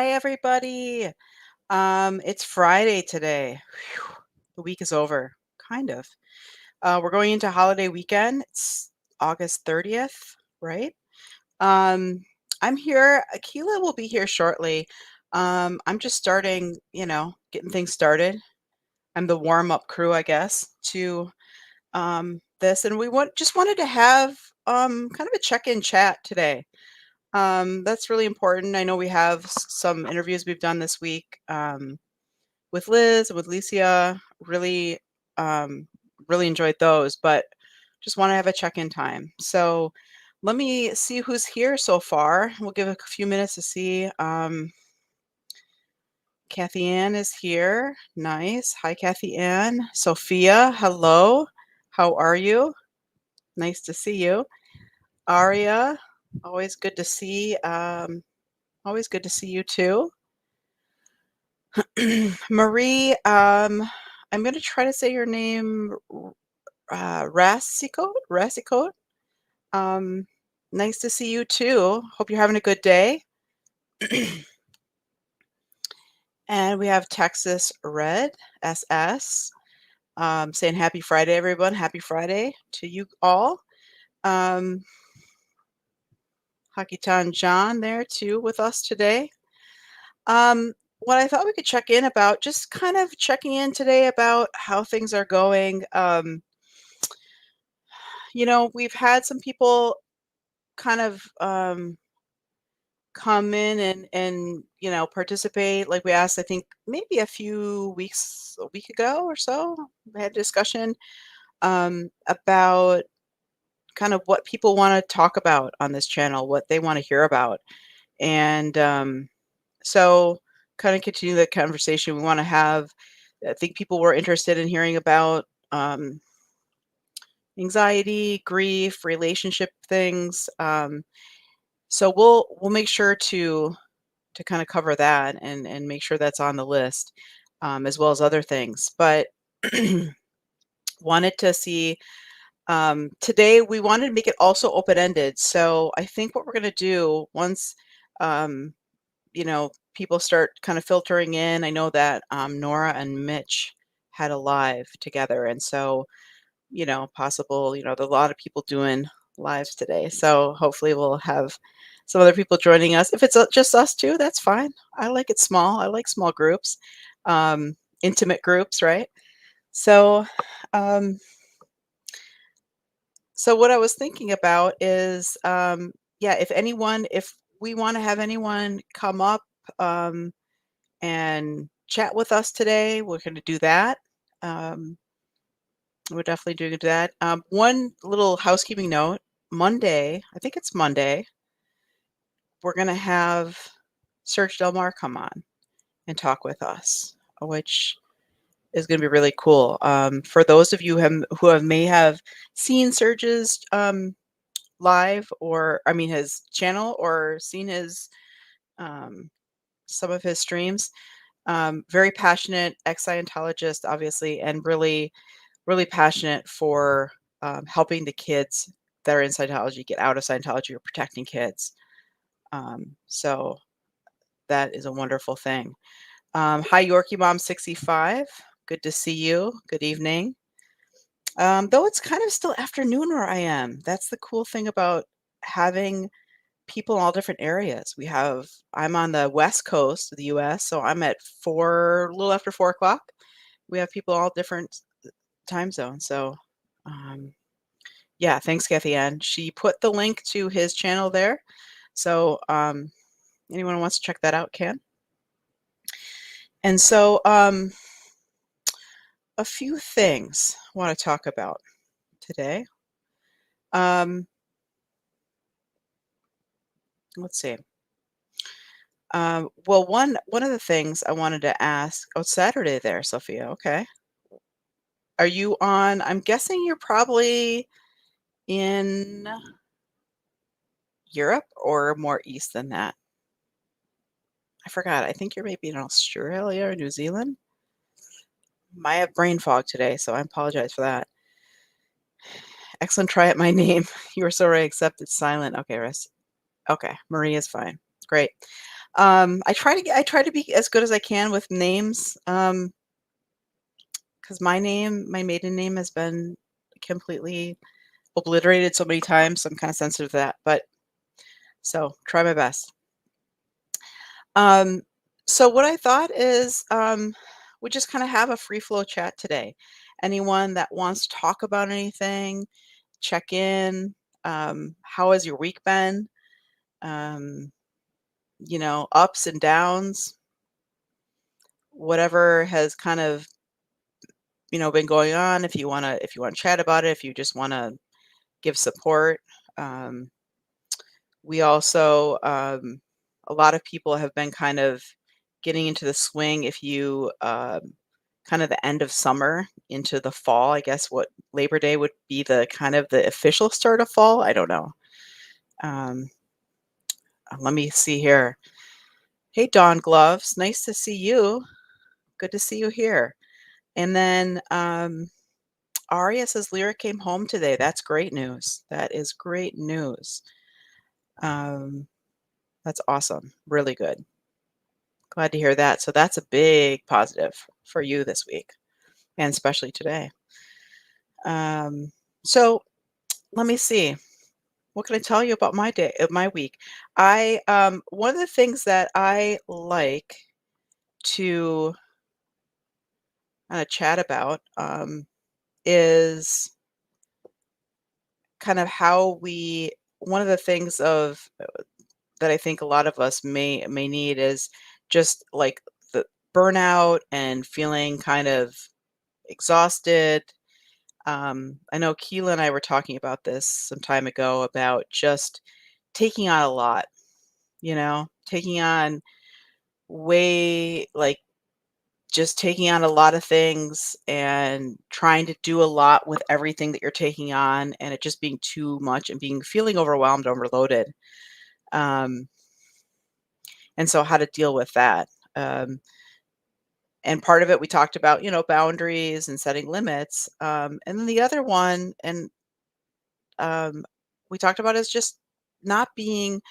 Hi, everybody. It's Friday today. Whew, the week is over, kind of. We're going into holiday weekend. It's August 30th, right? Um, I'm here. Akila will be here shortly. I'm just starting, getting things started. I'm the warm-up crew, I guess, to this, and just wanted to have kind of a check-in chat today. That's really important. I know we have some interviews we've done this week with Liz and with Licia. Really, really enjoyed those, but just want to have a check-in time. So let me see who's here so far. We'll give a few minutes to see. Kathy Ann is here. Nice. Hi, Kathy Ann. Sophia, hello. How are you? Nice to see you. Aria, always good to see. Always good to see you too. Marie, I'm going to try to say your name, Rassicoat. Um, nice to see you too. Hope you're having a good day. And we have Texas Red, SS, saying happy Friday, everyone. Happy Friday to you all. Hakitan John there too with us today. What I thought we could check in about, just kind of checking in today about how things are going. We've had some people kind of come in and participate. Like we asked, I think maybe a week ago or so, we had a discussion about kind of what people want to talk about on this channel, what they want to hear about. And so kind of continue the conversation we want to have. I think people were interested in hearing about anxiety, grief, relationship things. So we'll make sure to kind of cover that and make sure that's on the list, as well as other things. But wanted to see today we wanted to make it also open-ended. So I think what we're going to do once people start kind of filtering in. I know that Nora and Mitch had a live together, and so possible. There's a lot of people doing lives today, so hopefully we'll have some other people joining us. If it's just us two, that's fine. I like it small. I like small groups, intimate groups, right? So, um, so what I was thinking about is, yeah, if we want to have anyone come up and chat with us today, we're going to do that. We're definitely doing that. One little housekeeping note, Monday, I think it's Monday, we're going to have Serge Delmar come on and talk with us, which is going to be really cool. For those of you who may have seen Serge's live, or I mean his channel, or seen his some of his streams, very passionate ex-Scientologist, obviously, and really, really passionate for helping the kids that are in Scientology get out of Scientology, or protecting kids. So that is a wonderful thing. Hi, Yorkie Mom 65. Good to see you. Good evening. Though it's kind of still afternoon where I am. That's the cool thing about having people in all different areas. I'm on the West Coast of the US, so I'm at a little after 4 o'clock. We have people all different time zones. So, yeah, thanks, Kathy Ann. She put the link to his channel there. So, anyone who wants to check that out can. And so, a few things I want to talk about today. Let's see. Well, one of the things I wanted to ask. Oh, it's Saturday there, Sophia. Okay. Are you on? I'm guessing you're probably in Europe or more east than that. I forgot. I think you're maybe in Australia or New Zealand. I have brain fog today, so I apologize for that. Excellent try at my name. You were so right, except it's silent. Okay, rest. Okay, Marie is fine. Great. I try to be as good as I can with names, 'cause my maiden name has been completely obliterated so many times, so I'm kinda sensitive to that, but so try my best. Um, so what I thought is, we just kinda have a free flow chat today. Anyone that wants to talk about anything, check in, how has your week been? Um, ups and downs, whatever has kind of, been going on, if you wanna chat about it, if you just wanna give support. Um, we also, a lot of people have been kind of getting into the swing if you, kind of the end of summer into the fall, I guess what Labor Day would be the kind of the official start of fall, I don't know. Um, let me see here. Hey, Dawn Gloves, nice to see you. Good to see you here. And then, Aria says Lyra came home today. That's great news. That is great news. Um, that's awesome. Really good. Glad to hear that. So that's a big positive for you this week, and especially today. Um, so let me see. What can I tell you about my day, my week? One of the things that I like to chat about is kind of how we. One of the things that I think a lot of us may need is just like the burnout and feeling kind of exhausted. I know Keela and I were talking about this some time ago about just taking on a lot, taking on way like just taking on a lot of things and trying to do a lot with everything that you're taking on and it just being too much and being feeling overwhelmed, overloaded. Um, and so how to deal with that. Um, and part of it we talked about, boundaries and setting limits. And then the other one, and we talked about is just not being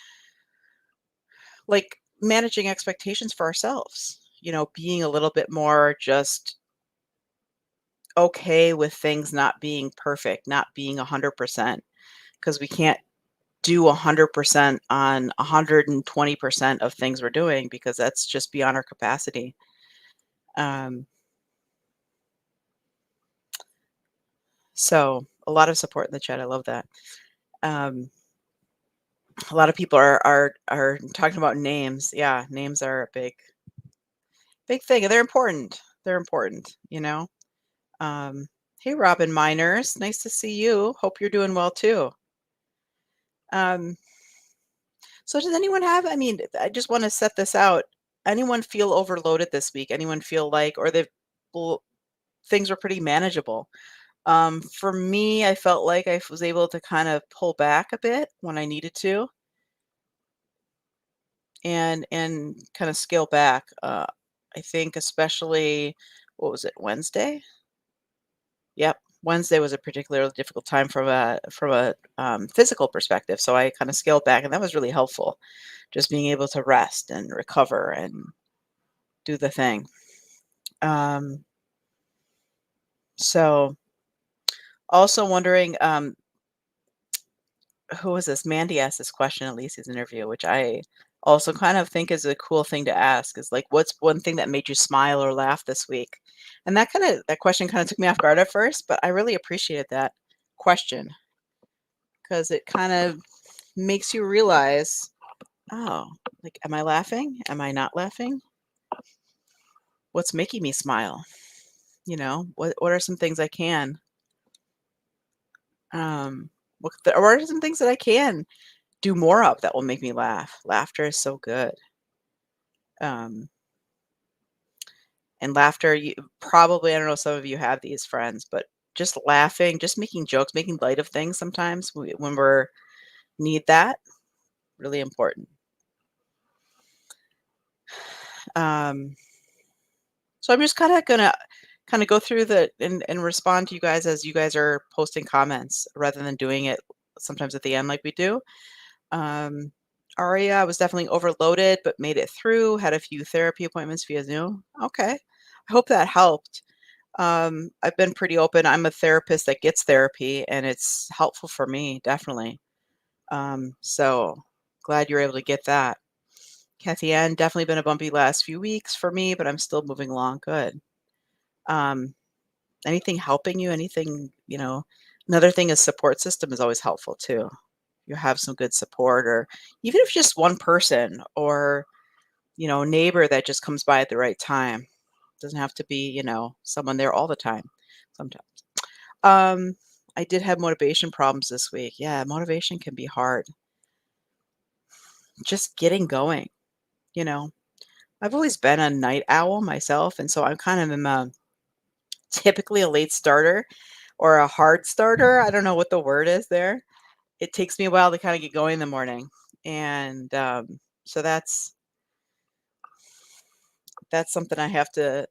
like managing expectations for ourselves, being a little bit more just okay with things not being perfect, not being 100%, because we can't do 100% on 120% of things we're doing because that's just beyond our capacity. Um, so a lot of support in the chat. I love that. Um, a lot of people are talking about names. Yeah, names are a big thing, and they're important. They're important, Um, hey, Robin Miners, nice to see you. Hope you're doing well too. Um, so does anyone have? I mean, I just want to set this out. Anyone feel overloaded this week? Anyone feel like, or things were pretty manageable? For me, I felt like I was able to kind of pull back a bit when I needed to, and kind of scale back. I think especially, what was it, Wednesday? Yep, Wednesday was a particularly difficult time from a physical perspective, so I kinda scaled back, and that was really helpful, just being able to rest and recover and do the thing. Um, so also wondering, who was this? Mandy asked this question at Lisi's interview, which I also kind of think is a cool thing to ask, is like, "What's one thing that made you smile or laugh this week?" And that question kinda took me off guard at first, but I really appreciated that question because it kind of makes you realize, "Oh, like, am I laughing? Am I not laughing? What's making me smile?" What are some things I can, um, what are some things that I can do more of that will make me laugh? Laughter is so good. Um, and laughter, you probably I don't know, some of you have these friends, but just laughing, just making jokes, making light of things sometimes when we're need that, really important. Um So I'm just kinda gonna kinda go through the and respond to you guys as you guys are posting comments rather than doing it sometimes at the end like we do. Um, Aria, I was definitely overloaded, but made it through, had a few therapy appointments via Zoom. Okay. I hope that helped. I've been pretty open. I'm a therapist that gets therapy, and it's helpful for me, definitely. So glad you're able to get that. Kathy Ann, definitely been a bumpy last few weeks for me, but I'm still moving along good. Um, anything helping you? Anything, another thing is support system is always helpful too. You have some good support, or even if just one person or, neighbor that just comes by at the right time. Doesn't have to be, someone there all the time sometimes. Um, I did have motivation problems this week. Yeah, motivation can be hard. Just getting going, you know. I've always been a night owl myself, and so I'm kind of am a typically a late starter or a hard starter. I don't know what the word is there. It takes me a while to kind of get going in the morning, and so that's something I have to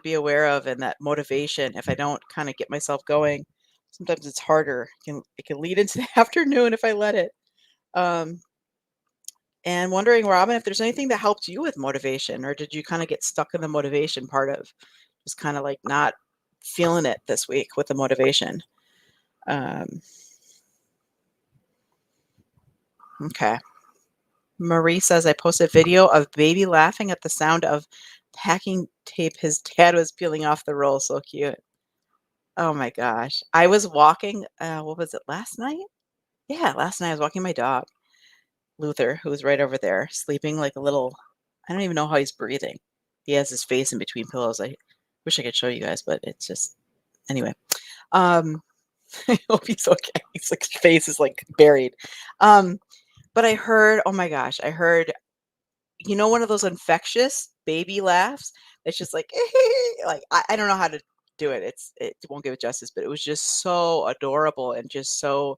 be aware of, and that motivation. If I don't kind of get myself going, sometimes it's harder. It can lead into the afternoon if I let it. Um, and wondering, Robin, if there's anything that helped you with motivation, or did you kind of get stuck in the motivation part of just kind of like not feeling it this week with the motivation? Um, okay. Marie says, I posted a video of baby laughing at the sound of packing tape his dad was peeling off the roll. So cute. Oh my gosh. I was walking, what was it, last night? Yeah, last night I was walking my dog, Luther, who was right over there, sleeping like a little, I don't even know how he's breathing. He has his face in between pillows. I wish I could show you guys, but it's just, anyway. Um, I hope he's okay. His like face is like buried. Um, but I heard, oh my gosh, I heard, one of those infectious baby laughs that's just like, like I don't know how to do it. It won't give it justice, but it was just so adorable and just so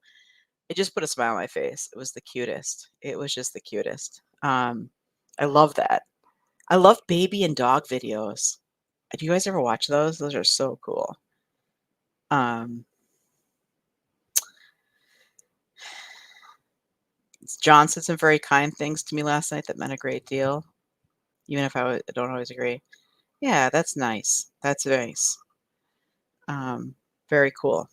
it just put a smile on my face. It was the cutest. It was just the cutest. I love that. I love baby and dog videos. Do you guys ever watch those? Those are so cool. Um, John said some very kind things to me last night that meant a great deal, even if I don't always agree. Yeah, that's nice. That's nice. Um, very cool.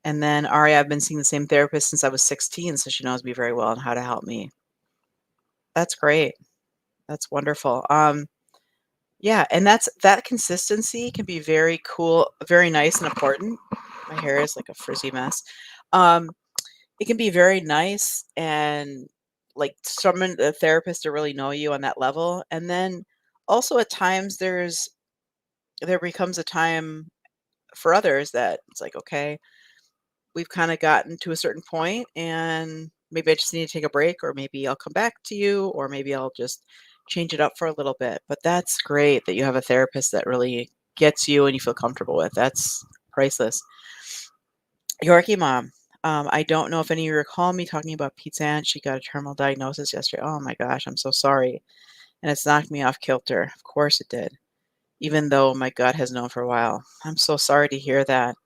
And then Ari, I've been seeing the same therapist since I was 16, so she knows me very well and how to help me. That's great. That's wonderful. Yeah, and that consistency can be very cool, very nice and important. My hair is like a frizzy mess. Um, it can be very nice and like someone, a therapist to really know you on that level. And then also at times there becomes a time for others that it's like, okay, we've kind of gotten to a certain point and maybe I just need to take a break, or maybe I'll come back to you, or maybe I'll just change it up for a little bit. But that's great that you have a therapist that really gets you and you feel comfortable with. That's priceless. Yorkie mom. I don't know if any of you recall me talking about Pizza Aunt. She got a terminal diagnosis yesterday. Oh my gosh, I'm so sorry. And it's knocked me off kilter. Of course it did. Even though my gut has known for a while. I'm so sorry to hear that.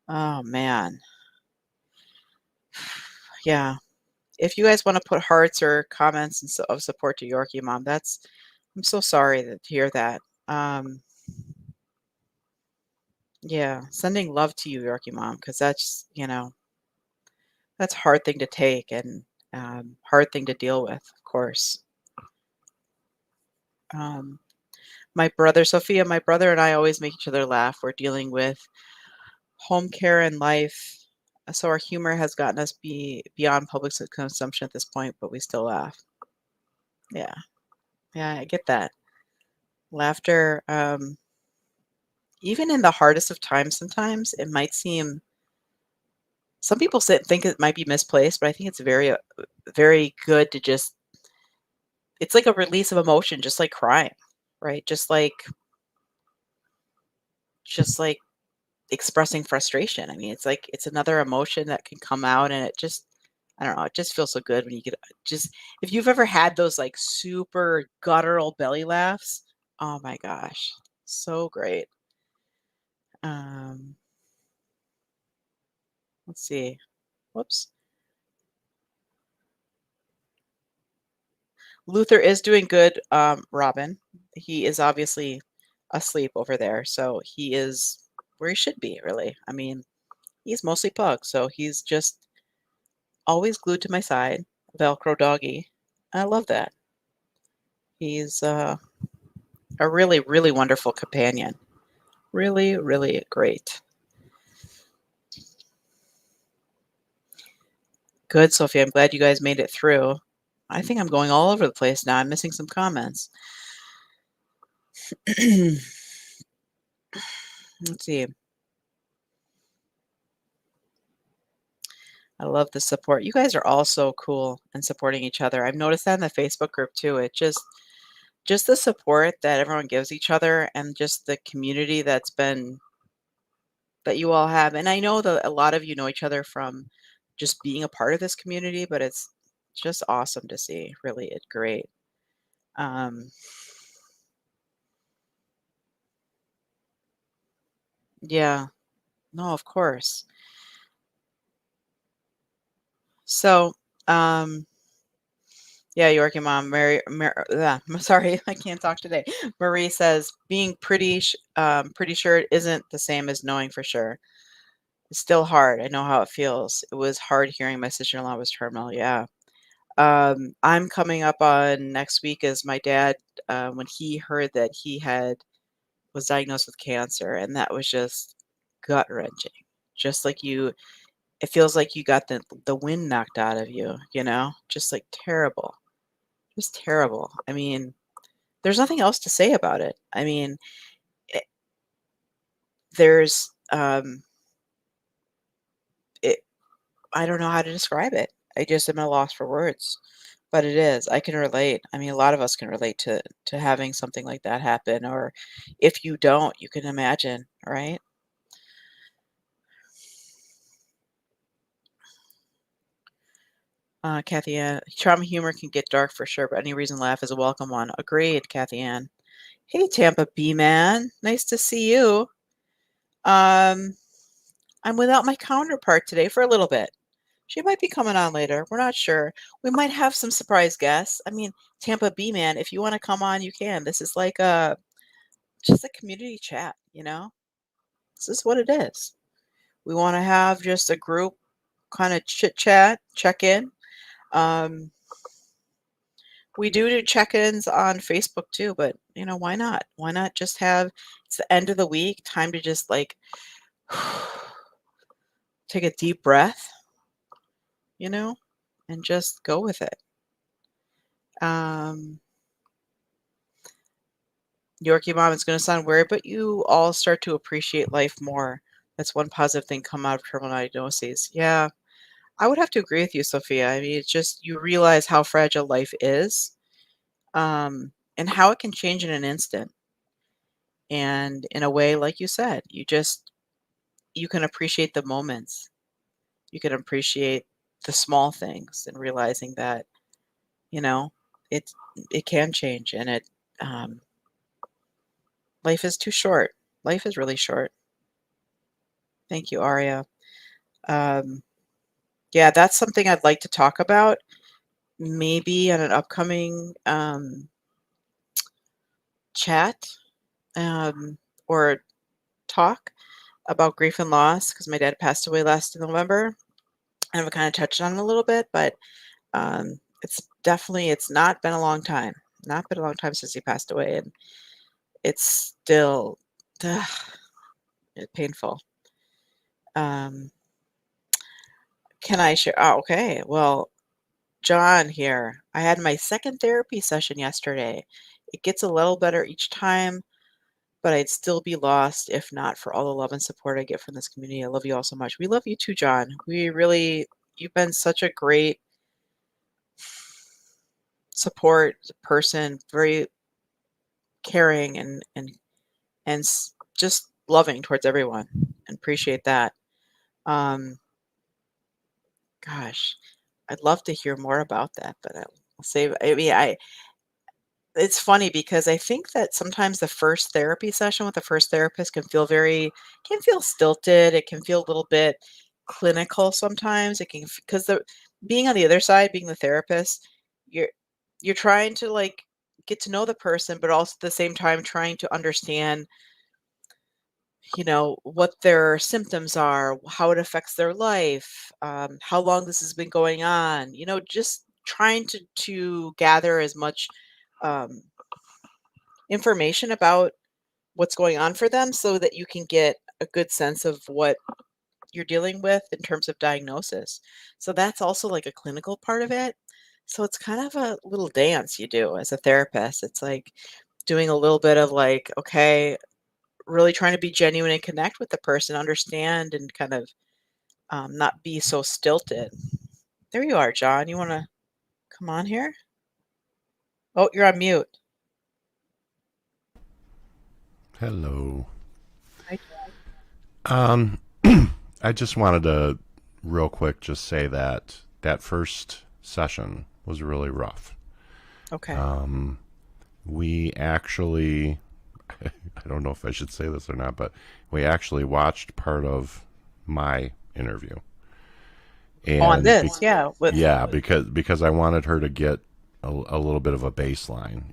Oh man. Yeah. If you guys wanna put hearts or comments and of support to Yorkie mom, I'm so sorry to hear that. Um, yeah, sending love to you, Yorkie mom, because that's a hard thing to take and, hard thing to deal with, of course. Um, my brother and I always make each other laugh. We're dealing with home care and life, so our humor has gotten us beyond public consumption at this point, but we still laugh. Yeah. Yeah, I get that. Laughter, even in the hardest of times sometimes, it might seem some people think it might be misplaced, but I think it's very good to just it's like a release of emotion, just like crying, right? Just like expressing frustration. I mean, it's like it's another emotion that can come out and it just I don't know, it just feels so good when you get just if you've ever had those like super guttural belly laughs, oh my gosh, so great. Um, let's see. Whoops. Luther is doing good, Robin. He is obviously asleep over there, so he is where he should be, really. I mean, he's mostly pug, so he's just always glued to my side, Velcro doggy. I love that. He's a really, really wonderful companion. Really, really great. Good, Sophie. I'm glad you guys made it through. I think I'm going all over the place now. I'm missing some comments. Let's see. I love the support. You guys are all so cool and supporting each other. I've noticed that in the Facebook group too. It just the support that everyone gives each other and just the community that you all have. And I know that a lot of you know each other from just being a part of this community, but it's just awesome to see. Really, it's great. Um, yeah, no, of course. So, um, yeah, Yorkie mom, I'm sorry, I can't talk today. Marie says being pretty sure it isn't the same as knowing for sure. It's still hard. I know how it feels. It was hard hearing my sister-in-law was terminal. Yeah. I'm coming up on next week as my dad, when he heard that was diagnosed with cancer, and that was just gut wrenching. Just like it feels like you got the wind knocked out of you, just like terrible, just terrible. I mean, there's nothing else to say about it. I mean, it, there's, it, I don't know how to describe it. I just am at a loss for words. But it is. I can relate. I mean, a lot of us can relate to having something like that happen, or if you don't, you can imagine, right? Kathy Ann, trauma humor can get dark for sure, but any reason to laugh is a welcome one. Agreed, Kathy Ann. Hey, Tampa B man, nice to see you. Um, I'm without my counterpart today for a little bit. She might be coming on later. We're not sure. We might have some surprise guests. I mean, Tampa B man, if you want to come on, you can. This is like just a community chat, This is what it is. We want to have just a group kind of chit chat, check in. Um, we do check-ins on Facebook too, but why not? Why not just have it's the end of the week, time to just like take a deep breath, you know, and just go with it. Um, Yorkie mom, it's going to sound weird, but you all start to appreciate life more. That's one positive thing come out of terminal diagnoses. Yeah, I would have to agree with you, Sophia. I mean, it's just you realize how fragile life is, and how it can change in an instant. And in a way, like you said, you can appreciate the moments. You can appreciate the small things and realizing that, you know, it it can change and um life is too short. Life is really short. Thank you, Aria. Um yeah, that's something I'd like to talk about maybe on an upcoming chat, or talk about grief and loss because my dad passed away last November. And I've kind of touched on it a little bit, but it's not been a long time. Not been a long time since he passed away, and it's still ugh, painful. Um, can I share? Oh, okay. Well, John here. I had my second therapy session yesterday. It gets a little better each time, but I'd still be lost if not for all the love and support I get from this community. I love you all so much. We love you too, John. You've been such a great support person, very caring and just loving towards everyone, and appreciate that. Um, gosh, I'd love to hear more about that, but I'll save. I mean, I it's funny because I think that sometimes the first therapy session with the first therapist can feel stilted. It can feel a little bit clinical sometimes. It can because the being on the other side, being the therapist, you're you're trying to, like, get to know the person, but also at the same time trying to understand, what their symptoms are, how it affects their life, how long this has been going on, just trying to gather as much, um, information about what's going on for them so that you can get a good sense of what you're dealing with in terms of diagnosis. So that's also like a clinical part of it. So it's kind of a little dance you do as a therapist. It's like doing a little bit of like, okay, really trying to be genuine and connect with the person, understand, and kind of not be so stilted. There you are, John. You want to come on here? Oh, you're on mute. Hello. Hi. Um, I just wanted to real quick just say that that first session was really rough. Okay. Um, we actually, I don't know if I should say this or not, but we actually watched part of my interview, On and this, yeah, with yeah, because I wanted her to get a little bit of a baseline,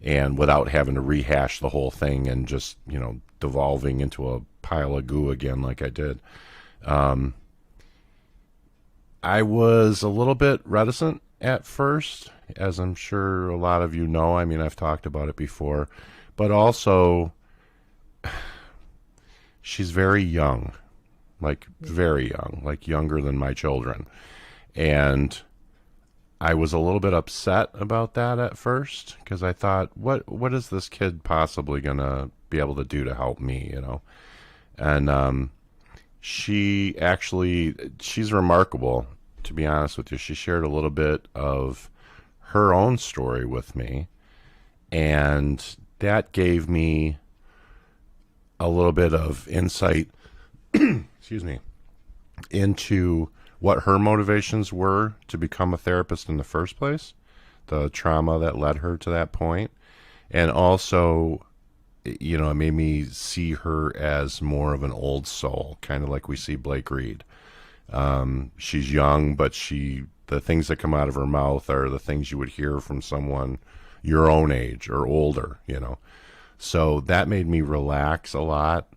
and without having to rehash the whole thing and just devolving into a pile of goo again like I did. Um, I was a little bit reticent at first, as I'm sure a lot of you know. I mean, I've talked about it before, but also she's very young, like very young, like younger than my children. And I was a little bit upset about that at first because I thought, what is this kid possibly gonna be able to do to help me? And she's remarkable, to be honest with you. She shared a little bit of her own story with me, and that gave me a little bit of insight, excuse me, into what her motivations were to become a therapist in the first place, the trauma that led her to that point, and also it made me see her as more of an old soul, kind of like we see Blake Reed. She's young, but the things that come out of her mouth are the things you would hear from someone your own age or older. So that made me relax a lot,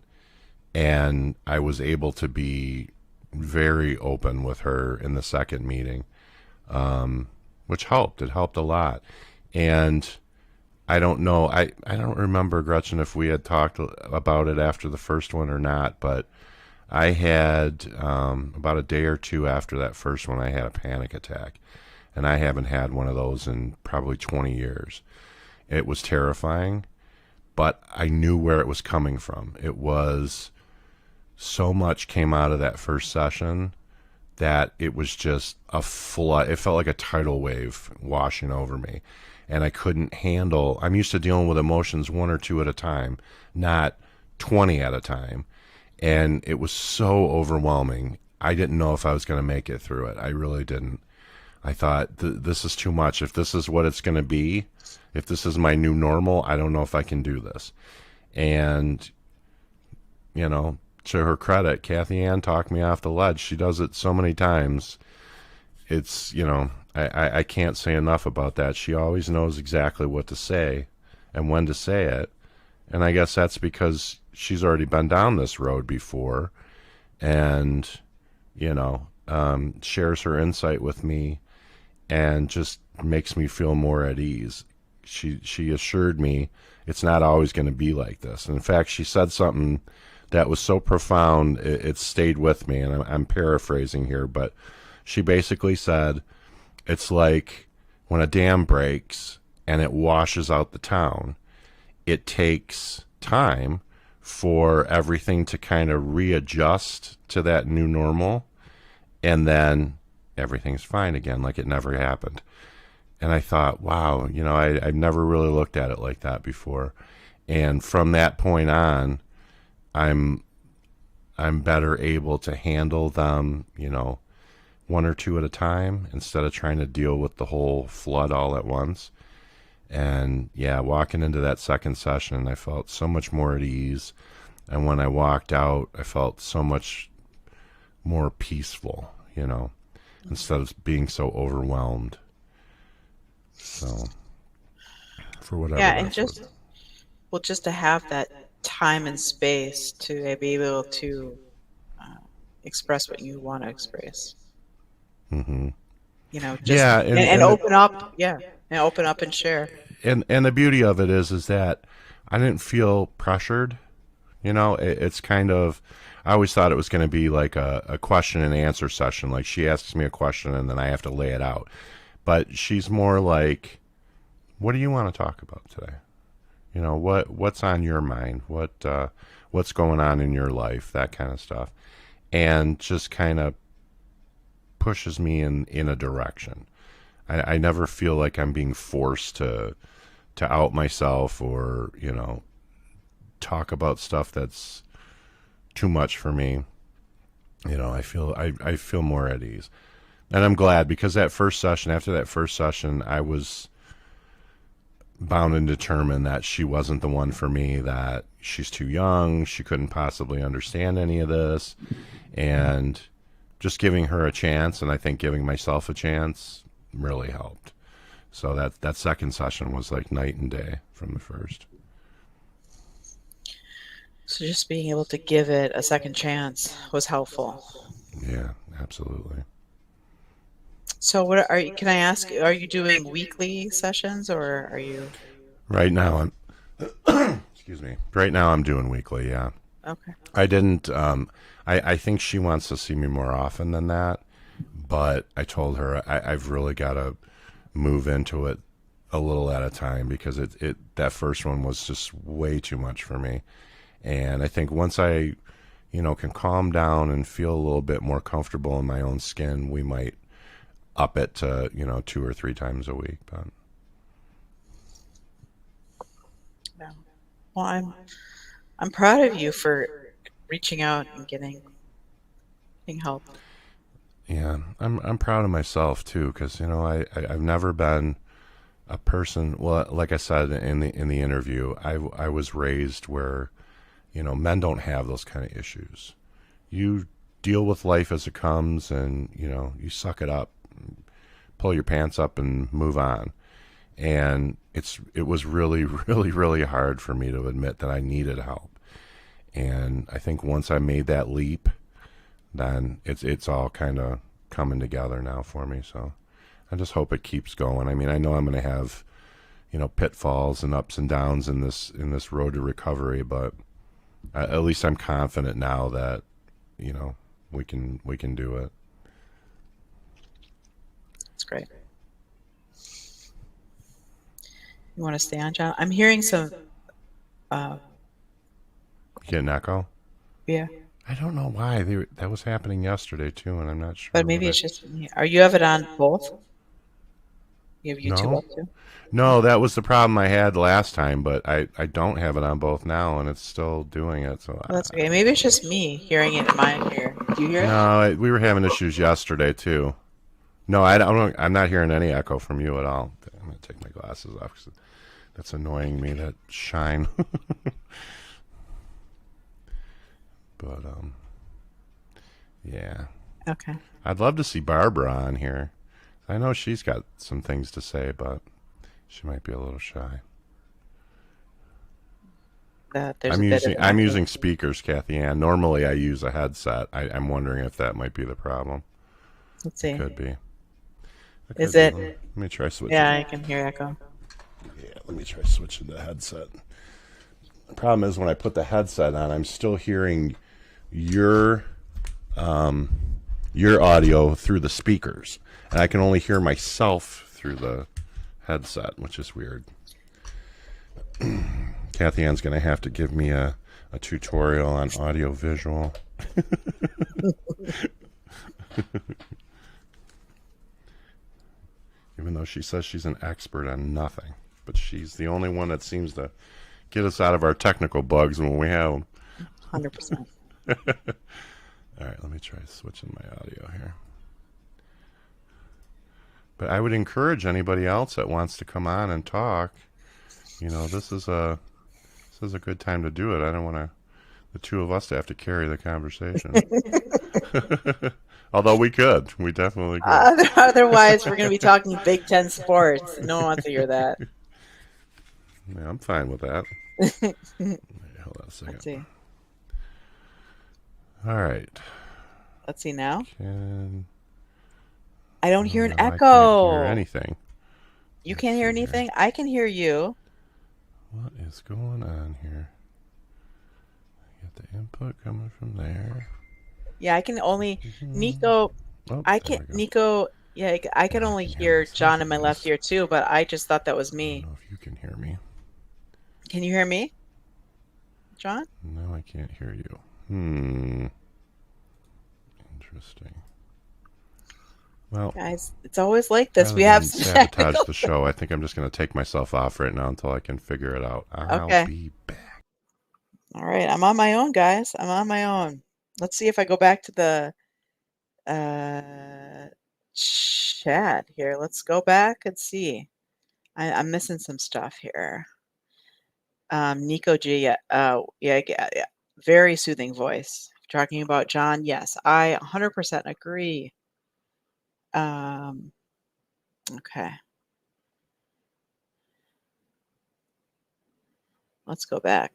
and I was able to be very open with her in the second meeting, which helped. It helped a lot. And I don't know, I don't remember, Gretchen, if we had talked about it after the first one or not, but I had about a day or two after that first one, I had a panic attack. And I haven't had one of those in probably 20 years. It was terrifying, but I knew where it was coming from. It was so much came out of that first session that it was just a flood. It felt like a tidal wave washing over me. And I couldn't handle, I'm used to dealing with emotions one or two at a time, not 20 at a time. And it was so overwhelming. I didn't know if I was going to make it through it. I really didn't. I thought, this is too much. If this is what it's going to be, if this is my new normal, I don't know if I can do this. And, to her credit, Kathy Ann talked me off the ledge. She does it so many times. I can't say enough about that. She always knows exactly what to say and when to say it. And I guess that's because she's already been down this road before, and, shares her insight with me and just makes me feel more at ease. She assured me it's not always going to be like this. In fact, she said something that was so profound, it stayed with me, and I'm paraphrasing here, but she basically said, it's like when a dam breaks and it washes out the town. It takes time for everything to kind of readjust to that new normal, and then everything's fine again, like it never happened. And I thought, wow, I've never really looked at it like that before. And from that point on, I'm I'm better able to handle them, one or two at a time instead of trying to deal with the whole flood all at once. And yeah, walking into that second session, I felt so much more at ease. And when I walked out, I felt so much more peaceful, instead of being so overwhelmed. So for whatever Yeah, and that's worth. just to have that time and space to be able to uh, express what you want to express. Hmm. Just Yeah, and open up, yeah, and open up and share. and the beauty of it is that I didn't feel pressured. It's kind of, I always thought it was going to be like a question and answer session. Like she asks me a question and then I have to lay it out. But she's more like, what do you want to talk about today? What's on your mind? What's going on in your life? That kind of stuff, and just kind of pushes me in a direction. I never feel like I'm being forced to out myself or talk about stuff that's too much for me. I feel more at ease, and I'm glad because after that first session, I was bound and determined that she wasn't the one for me. That she's too young, she couldn't possibly understand any of this, and just giving her a chance, and I think giving myself a chance really helped. So that second session was like night and day from the first. So just being able to give it a second chance was helpful. Yeah, absolutely. So what are you, can I ask, are you doing weekly sessions or are you, Right now excuse me. Right now I'm doing weekly, yeah. okay. I didn't I think she wants to see me more often than that, but I told her I've really got to move into it a little at a time because it that first one was just way too much for me. And I think once I, can calm down and feel a little bit more comfortable in my own skin, we might up it to, 2 or 3 times a week. But Yeah. Well, I'm proud of you for reaching out and getting help. yeah, I'm proud of myself too because I've never been a person. Well, like I said in the interview, I was raised where men don't have those kind of issues. You deal with life as it comes, and you suck it up, pull your pants up, and move on. And it was really, really, really hard for me to admit that I needed help. And I think once I made that leap, then it's all kind of coming together now for me. So I just hope it keeps going. I mean, I know I'm going to have pitfalls and ups and downs in this road to recovery, but at least I'm confident now that we can do it. That's great. You want to stay on, John? I'm hearing some, uh, You get an echo? yeah, I don't know why that was happening yesterday too, and I'm not but sure what maybe I. it's just me. Are you have it on both? You have YouTube No, up too? no, that was the problem I had last time, but I don't have it on both now, and it's still doing it. So Well, that's okay. Maybe it's just me hearing it in my ear. Do you hear no, it? we were having issues yesterday too. No, I don't. I'm not hearing any echo from you at all. I'm gonna take my glasses off 'cause that's annoying me. That shine. But yeah, Okay. I'd love to see Barbara on here. I know she's got some things to say, but she might be a little shy. That there's I'm a bit of using an I'm echo. using speakers, Kathy Ann. Normally I use a headset. I'm wondering if that might be the problem. Let's It see. could be. It Is could be. it? Let me try switching. Yeah, I can hear echo. Yeah, let me try switching the headset. The problem is when I put the headset on, I'm still hearing your um, your audio through the speakers, and I can only hear myself through the headset, which is weird. Kathy Ann's going to have to give me a tutorial on audio visual. Even though she says she's an expert on nothing, but she's the only one that seems to get us out of our technical bugs when we have them. 100%. All right, let me try switching my audio here. But I would encourage anybody else that wants to come on and talk. This is a good time to do it. I don't want to the two of us have to carry the conversation. Although we could. We definitely could. Otherwise, we're going to be talking Big Ten sports. No one wants to hear that. Yeah, I'm fine with that. Wait, hold on a second. Let's see. All right. Let's see now. Can... I don't hear an no, echo. I can't hear anything. You can't hear anything? I can hear you. What is going on here? I got the input coming from there. Yeah, I can only Nico. Oh, I there can we go. Nico. Yeah, I can only hear John in my left ear too, but I just thought that was I me. don't know if you can hear me. Can you hear me, John? No, I can't hear you. Interesting. Well, Guys, it's always like this. rather We have than some sabotage technical- the show, I think I'm just going to take myself off right now until I can figure it out. I'll Okay. be back. All right, I'm on my own, guys. I'm on my own. Let's see if I go back to the chat here. Let's go back and see. I'm missing some stuff here. Nico G, yeah. Very soothing voice. Talking about John, yes, I 100% agree. Okay. Let's go back.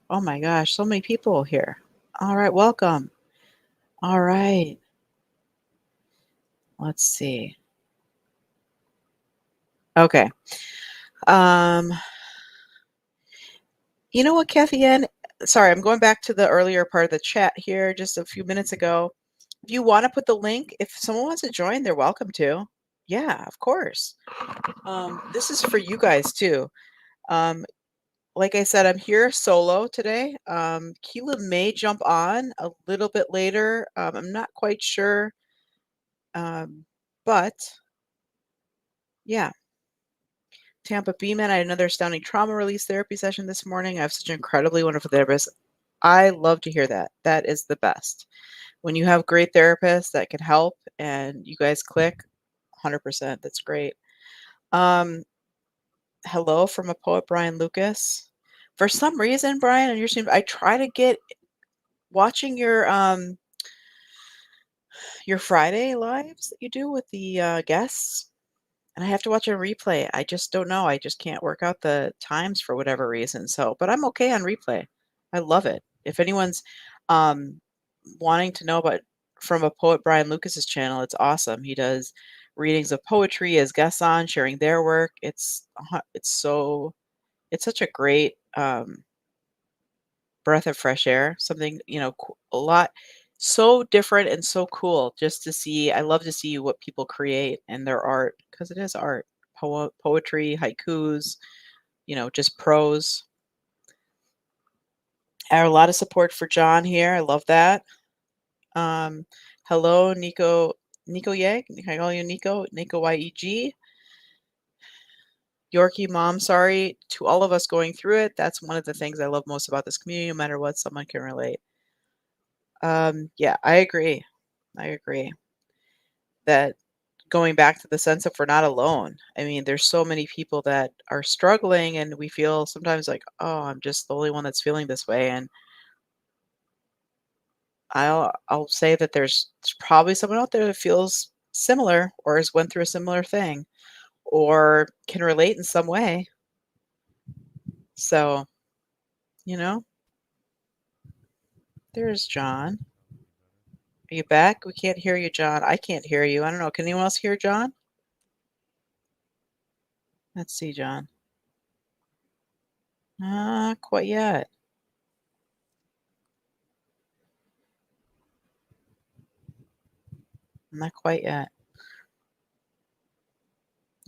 Oh my gosh, so many people here. All right, welcome. All right. Let's see. Okay. You know what, Kathy Ann? Sorry, I'm going back to the earlier part of the chat here just a few minutes ago. If you want to put the link, if someone wants to join, they're welcome to. Yeah, of course. This is for you guys too. Like I said, I'm here solo today. Keela may jump on a little bit later. I'm not quite sure. But yeah. Tampa Beeman, I had another astounding trauma release therapy session this morning. I have such an incredibly wonderful therapist. I love to hear that. That is the best. When you have great therapists that can help and you guys click, 100%. That's great. Hello from a poet, Brian Lucas. For some reason, Brian, on your stream, I try to get watching your Friday lives that you do with the guests, and I have to watch a replay. I just don't know. I just can't work out the times for whatever reason. So, but I'm okay on replay. I love it. If anyone's wanting to know about from a poet, Brian Lucas's channel, it's awesome. He does readings of poetry as guests on, sharing their work. It's such a great breath of fresh air. Something, a lot so different and so cool just to see. I love to see what people create and their art because it is art. Poetry, haikus, just prose. I have a lot of support for John here. I love that. Hello, Nico Yeg. Can I call you Nico? Nico YEG. Yorkie mom, sorry to all of us going through it. That's one of the things I love most about this community. No matter what, someone can relate. Yeah, I agree. That going back to the sense of we're not alone. I mean, there's so many people that are struggling and we feel sometimes like, oh, I'm just the only one that's feeling this way. And I'll say that there's probably someone out there that feels similar or has went through a similar thing or can relate in some way. So, there's John. Are you back? We can't hear you, John. I can't hear you. I don't know. Can anyone else hear John? Let's see, John. Not quite yet. Not quite yet.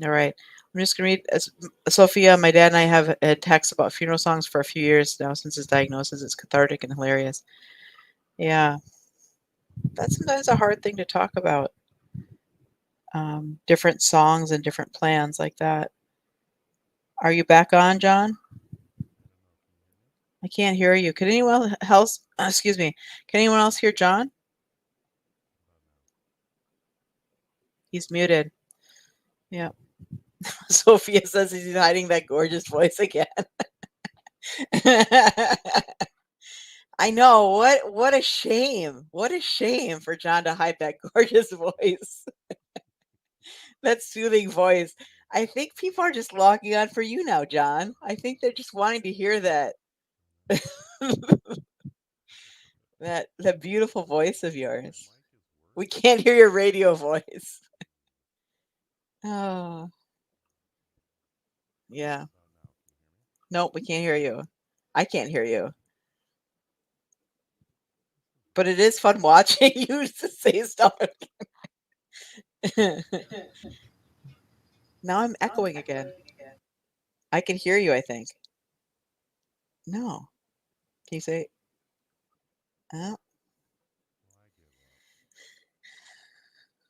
All right. I'm just going to read. Sophia, my dad and I have had texts about funeral songs for a few years now since his diagnosis. It's cathartic and hilarious. Yeah. That's sometimes a hard thing to talk about. Different songs and different plans like that. Are you back on, John? I can't hear you. Can anyone else, excuse me, can anyone else hear John? He's muted. Yeah. Sophia says he's hiding that gorgeous voice again. I know. What a shame. What a shame for John to hide that gorgeous voice. That soothing voice. I think people are just logging on for you now, John. I think they're just wanting to hear that that beautiful voice of yours. We can't hear your radio voice. Oh, yeah. Nope, we can't hear you. I can't hear you. But it is fun watching you to say stuff. Now I'm echoing again. I can hear you, I think. No. Can you say, oh,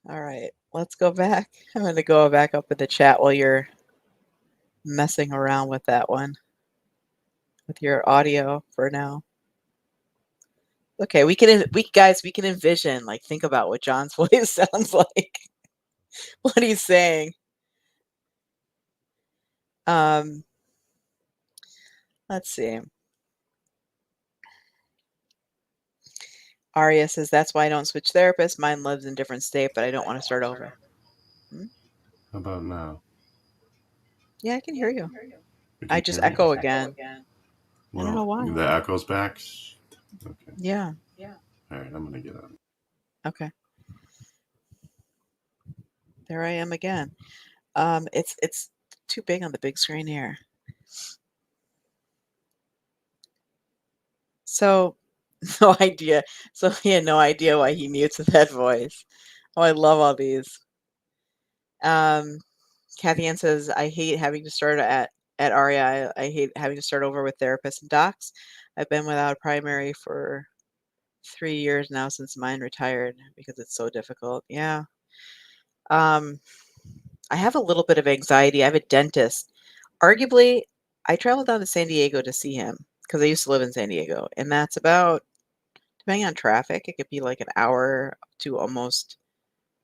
all right. Let's go back. I'm going to go back up in the chat while you're messing around with that one, with your audio for now. Okay, we can envision, like, think about what John's voice sounds like. What he's saying. Um, let's see. Aria says, that's why I don't switch therapists. Mine lives in a different state, but I don't want to start over. Hmm? How about now? Yeah, I can hear you. You I can just hear me? echo again. I don't know Well, why. the echo's back. Okay. Yeah. All right, I'm gonna get on. Okay. There I am again. It's too big on the big screen here. So, no idea. So he had no idea why he mutes that voice. Oh, I love all these. Kathy Ann says, I hate having to start at REI. I hate having to start over with therapists and docs. I've been without a primary for 3 years now since mine retired because it's so difficult. Yeah. Um, I have a little bit of anxiety. I have a dentist. Arguably, I traveled down to San Diego to see him because I used to live in San Diego, and that's about, depending on traffic, it could be like an hour to almost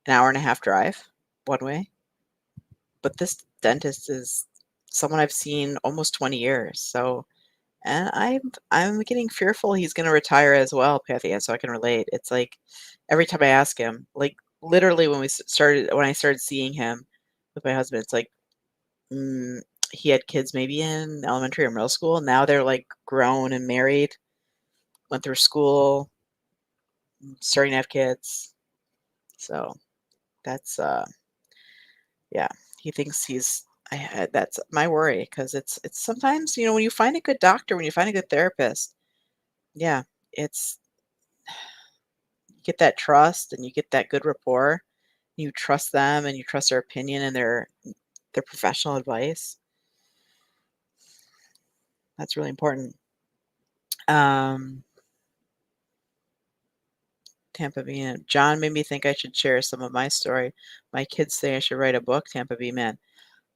an hour and a half drive one way. But this dentist is someone I've seen almost 20 years. So, and I'm getting fearful he's going to retire as well, Patty, and so I can relate. It's like every time I ask him, like literally when I started seeing him with my husband, it's like mm, he had kids maybe in elementary or middle school. Now they're like grown and married, went through school, starting to have kids. So that's yeah, he thinks that's my worry because it's sometimes, when you find a good doctor, when you find a good therapist, yeah, it's you get that trust and you get that good rapport. You trust them and you trust their opinion and their professional advice. That's really important. Um, Tampa B Man. John made me think I should share some of my story. My kids say I should write a book, Tampa B Man.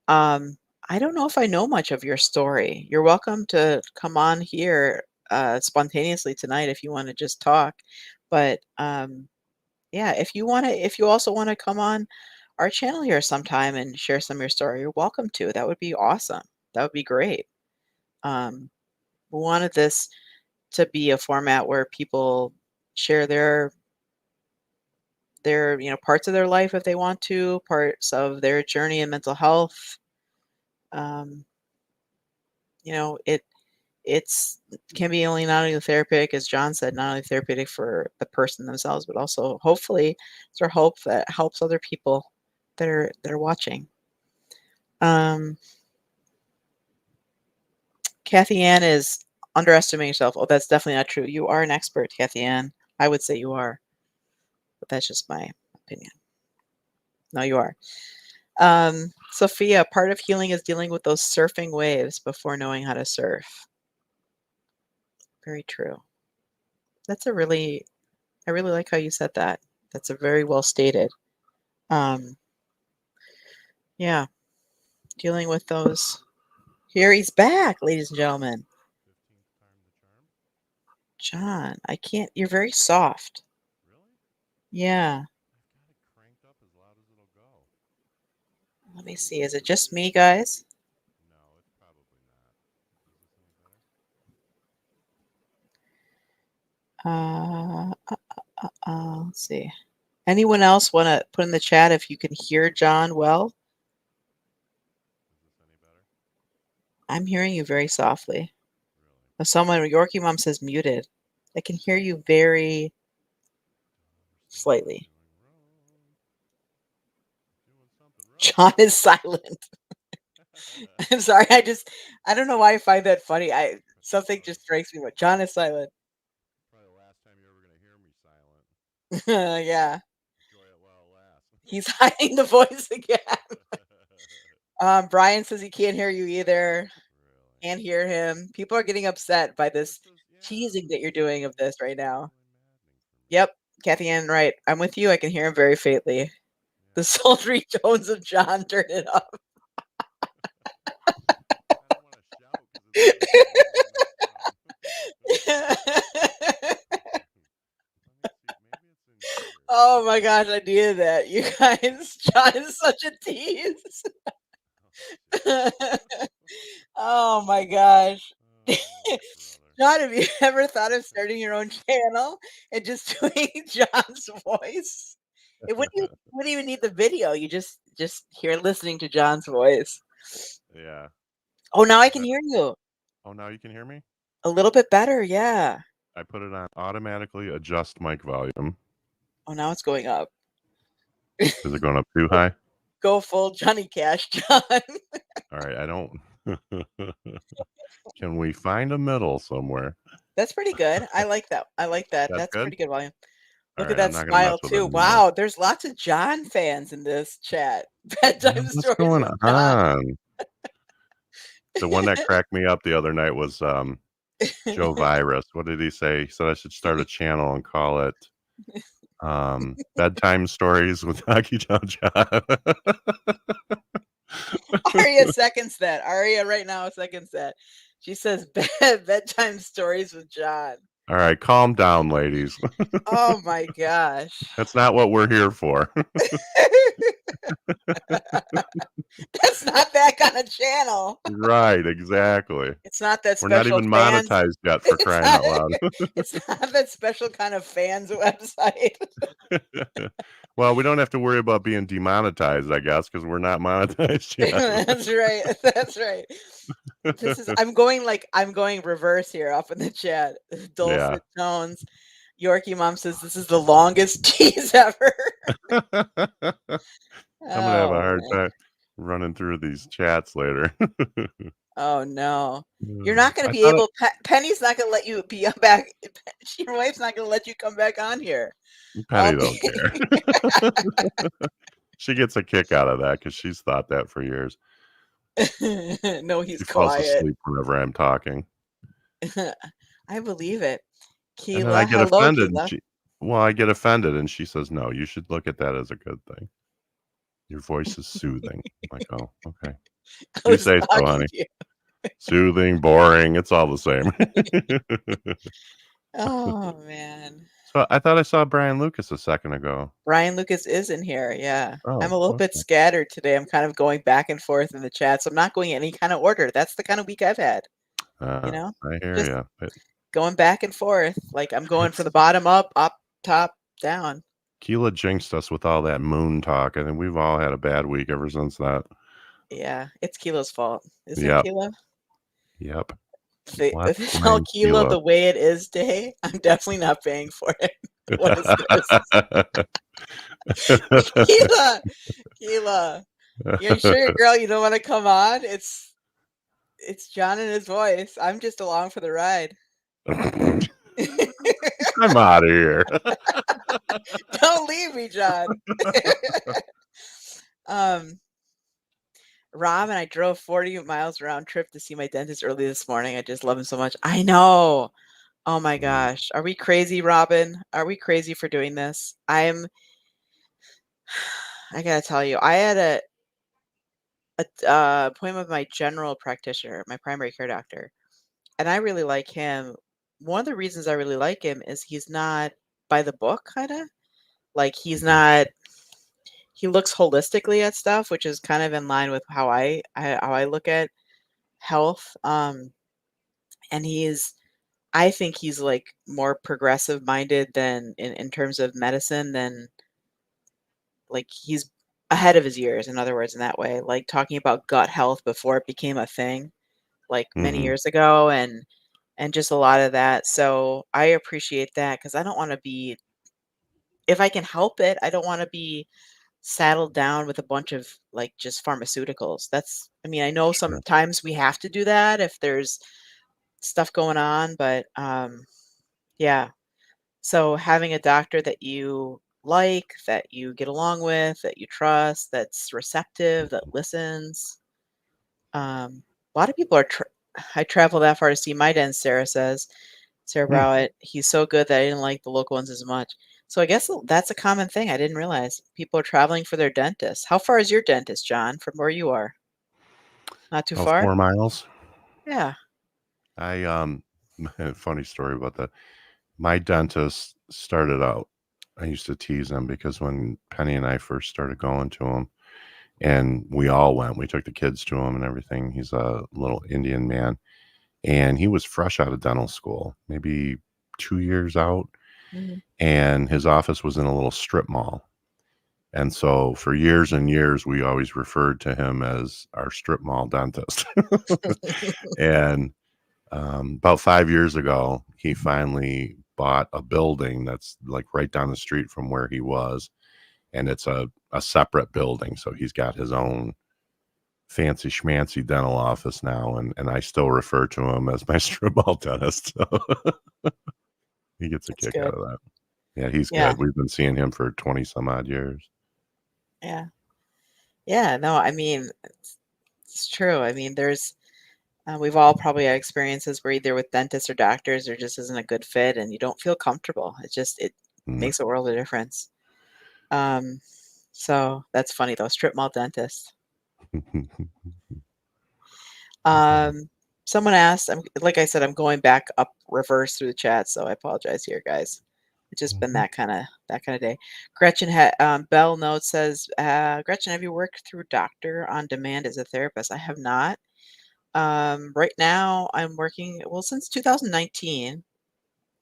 Um, I don't know if I know much of your story. You're welcome to come on here spontaneously tonight if you want to just talk. But yeah, if you also want to come on our channel here sometime and share some of your story, you're welcome to. That would be awesome. That would be great. Um, we wanted this to be a format where people share their parts of their life if they want to, parts of their journey in mental health. Um, it's can be only not only therapeutic, as John said, not only therapeutic for the person themselves, but also hopefully it's our hope that helps other people that are watching. Um, Kathy Ann is underestimating yourself. Oh, that's definitely not true. You are an expert, Kathy Ann. I would say you are, but that's just my opinion. No, you are. Sophia, part of healing is dealing with those surfing waves before knowing how to surf. Very true. That's I really like how you said that. That's a very well stated. Um, yeah, dealing with those. Here he's back, ladies and gentlemen. John, I can't. You're very soft. Yeah. Let me see. Is it just me, guys? Let's see. Anyone else want to put in the chat if you can hear John well? I'm hearing you very softly. Someone, Yorkie Mom says muted. I can hear you very slightly. John is silent. I'm sorry. I don't know why I find that funny. Something just strikes me. But John is silent. Probably the last time you're ever going to hear me silent. Yeah. Enjoy it while it lasts. He's hiding the voice again. Brian says he can't hear you either. Really? Can't hear him. People are getting upset by this teasing that you're doing of this right now. Yep, Kathy Ann, right. I'm with you. I can hear him very faintly. The sultry tones of John, turn it up. I don't want to shout Oh my gosh, I needed that. You guys, John is such a tease. Oh my gosh. John, have you ever thought of starting your own channel and just doing John's voice? It wouldn't even need the video. You just hear listening to John's voice. Yeah. Oh, now I can hear you. Oh, now you can hear me? A little bit better, yeah. I put it on automatically adjust mic volume. Oh, now it's going up. Is it going up too high? Go full Johnny Cash, John. All right, I don't. Can we find a middle somewhere? That's pretty good. I like that. That's good? pretty good volume. Look All at right, I'm that not gonna mess smile with it too. anymore. Wow, there's lots of John fans in this chat. Bedtime What's stories going with John. on? The one that cracked me up the other night was Joe Virus. What did he say? He said I should start a channel and call it Bedtime Stories with Hockey Town John. Aria seconds that. Aria right now seconds that. She says bedtime stories with John. All right, calm down, ladies. Oh my gosh. That's not what we're here for. That's not that kind of channel. Right, exactly. It's not that We're special. not even monetized yet, for crying out loud. It's not that special kind of fans website. Well, we don't have to worry about being demonetized, I guess, because we're not monetized yet. That's right. That's right. I'm going reverse here up in the chat. Dulcet tones. Yorkie Mom says this is the longest tease ever. I'm gonna have a hard time running through these chats later. Oh no, you're not going to be able. Penny's not going to let you be back. Your wife's not going to let you come back on here. Penny don't care. She gets a kick out of that because she's thought that for years. No, he's she quiet. falls asleep whenever I'm talking. I believe it. Keela, and then I get hello, offended. Keela. I get offended, and she says, "No, you should look at that as a good thing. Your voice is soothing." I'm like, oh, okay. You say so, honey. Soothing, boring. It's all the same. Oh man. So I thought I saw Brian Lucas a second ago. Brian Lucas is in here. Yeah. Oh, I'm a little bit scattered today. I'm kind of going back and forth in the chat. So I'm not going any kind of order. That's the kind of week I've had. You know? I hear you. Going back and forth. Like I'm going from the bottom up, top, down. Keela jinxed us with all that moon talk. I think we've all had a bad week ever since that. Yeah. It's Keela's fault. Isn't it, Keela? Yep. Tell Keela the way it is day. I'm definitely not paying for it. What is this? Keela, you're sure, girl, you don't want to come on? It's John and his voice. I'm just along for the ride. I'm out of here. Don't leave me, John. Rob and I drove 40 miles round trip to see my dentist early this morning. I just love him so much. I know. Oh my gosh. Are we crazy, Robin? Are we crazy for doing this? I gotta tell you, I had a appointment with my general practitioner, my primary care doctor, and I really like him. One of the reasons I really like him is he's not by the book, kind of. Like he's not. He looks holistically at stuff, which is kind of in line with how I look at health. And I think he's like more progressive minded than in terms of medicine than like he's ahead of his years, in other words, in that way, like talking about gut health before it became a thing, like many Hmm. years ago, and just a lot of that. So I appreciate that because I don't want to be, if I can help it, I don't want to be saddled down with a bunch of like just pharmaceuticals. That's, I mean, I know Sure. sometimes we have to do that if there's stuff going on, but yeah. So having a doctor that you like, that you get along with, that you trust, that's receptive, that listens. A lot of people are. I travel that far to see my dentist. Sarah Hmm. Browett. He's so good that I didn't like the local ones as much. So I guess that's a common thing. I didn't realize people are traveling for their dentist. How far is your dentist, John, from where you are? Not too Oh, far. 4 miles. Yeah. I funny story about that. My dentist started out. I used to tease him because when Penny and I first started going to him, and we all went, we took the kids to him and everything. He's a little Indian man, and he was fresh out of dental school, maybe 2 years out, Mhm. and his office was in a little strip mall. And so for years and years, we always referred to him as our strip mall dentist. And about 5 years ago, he finally bought a building that's like right down the street from where he was. And it's a separate building. So he's got his own fancy schmancy dental office now. And I still refer to him as my strip mall dentist. So he gets a That's kick out good. of that. Yeah, he's Yeah. good. We've been seeing him for 20 some odd years. Yeah. Yeah. No, I mean, it's true. I mean, we've all probably had experiences where either with dentists or doctors there just isn't a good fit and you don't feel comfortable. It Mm. makes a world of difference. Um, so that's funny though, strip mall dentist. Um, Someone asked, like I said, I'm going back up reverse through the chat, so I apologize here, guys. It's just been Mhm. that kind of day. Bell Note says, Gretchen, have you worked through Doctor on Demand as a therapist? I have not. Right now, I'm working, well, since 2019.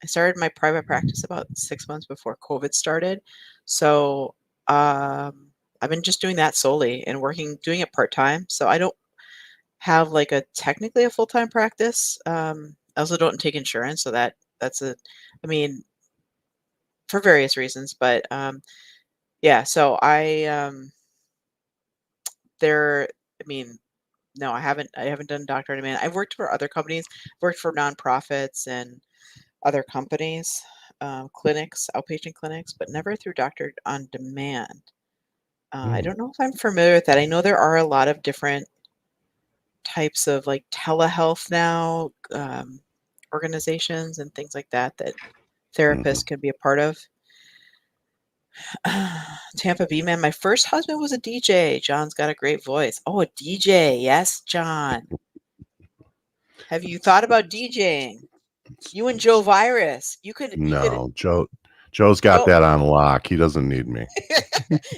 I started my private practice about 6 months before COVID started. So I've been just doing that solely and doing it part time. So I don't have like a technically a full time practice. I also don't take insurance, so that's I mean, for various reasons. But yeah, so there. I mean, no, I haven't done doctor on demand. I've worked for other companies, worked for nonprofits and other companies, clinics, outpatient clinics, but never through doctor on demand. I Mm. don't know if I'm familiar with that. I know there are a lot of different types of like telehealth now, organizations and things like that that Mhm. therapists can be a part of. Tampa B man, my first husband was a DJ. John's got a great voice. Oh, a DJ. Yes, John. Have you thought about DJing? You and Joe Virus. You could No, Joe's got Joe. that on lock. He doesn't need me.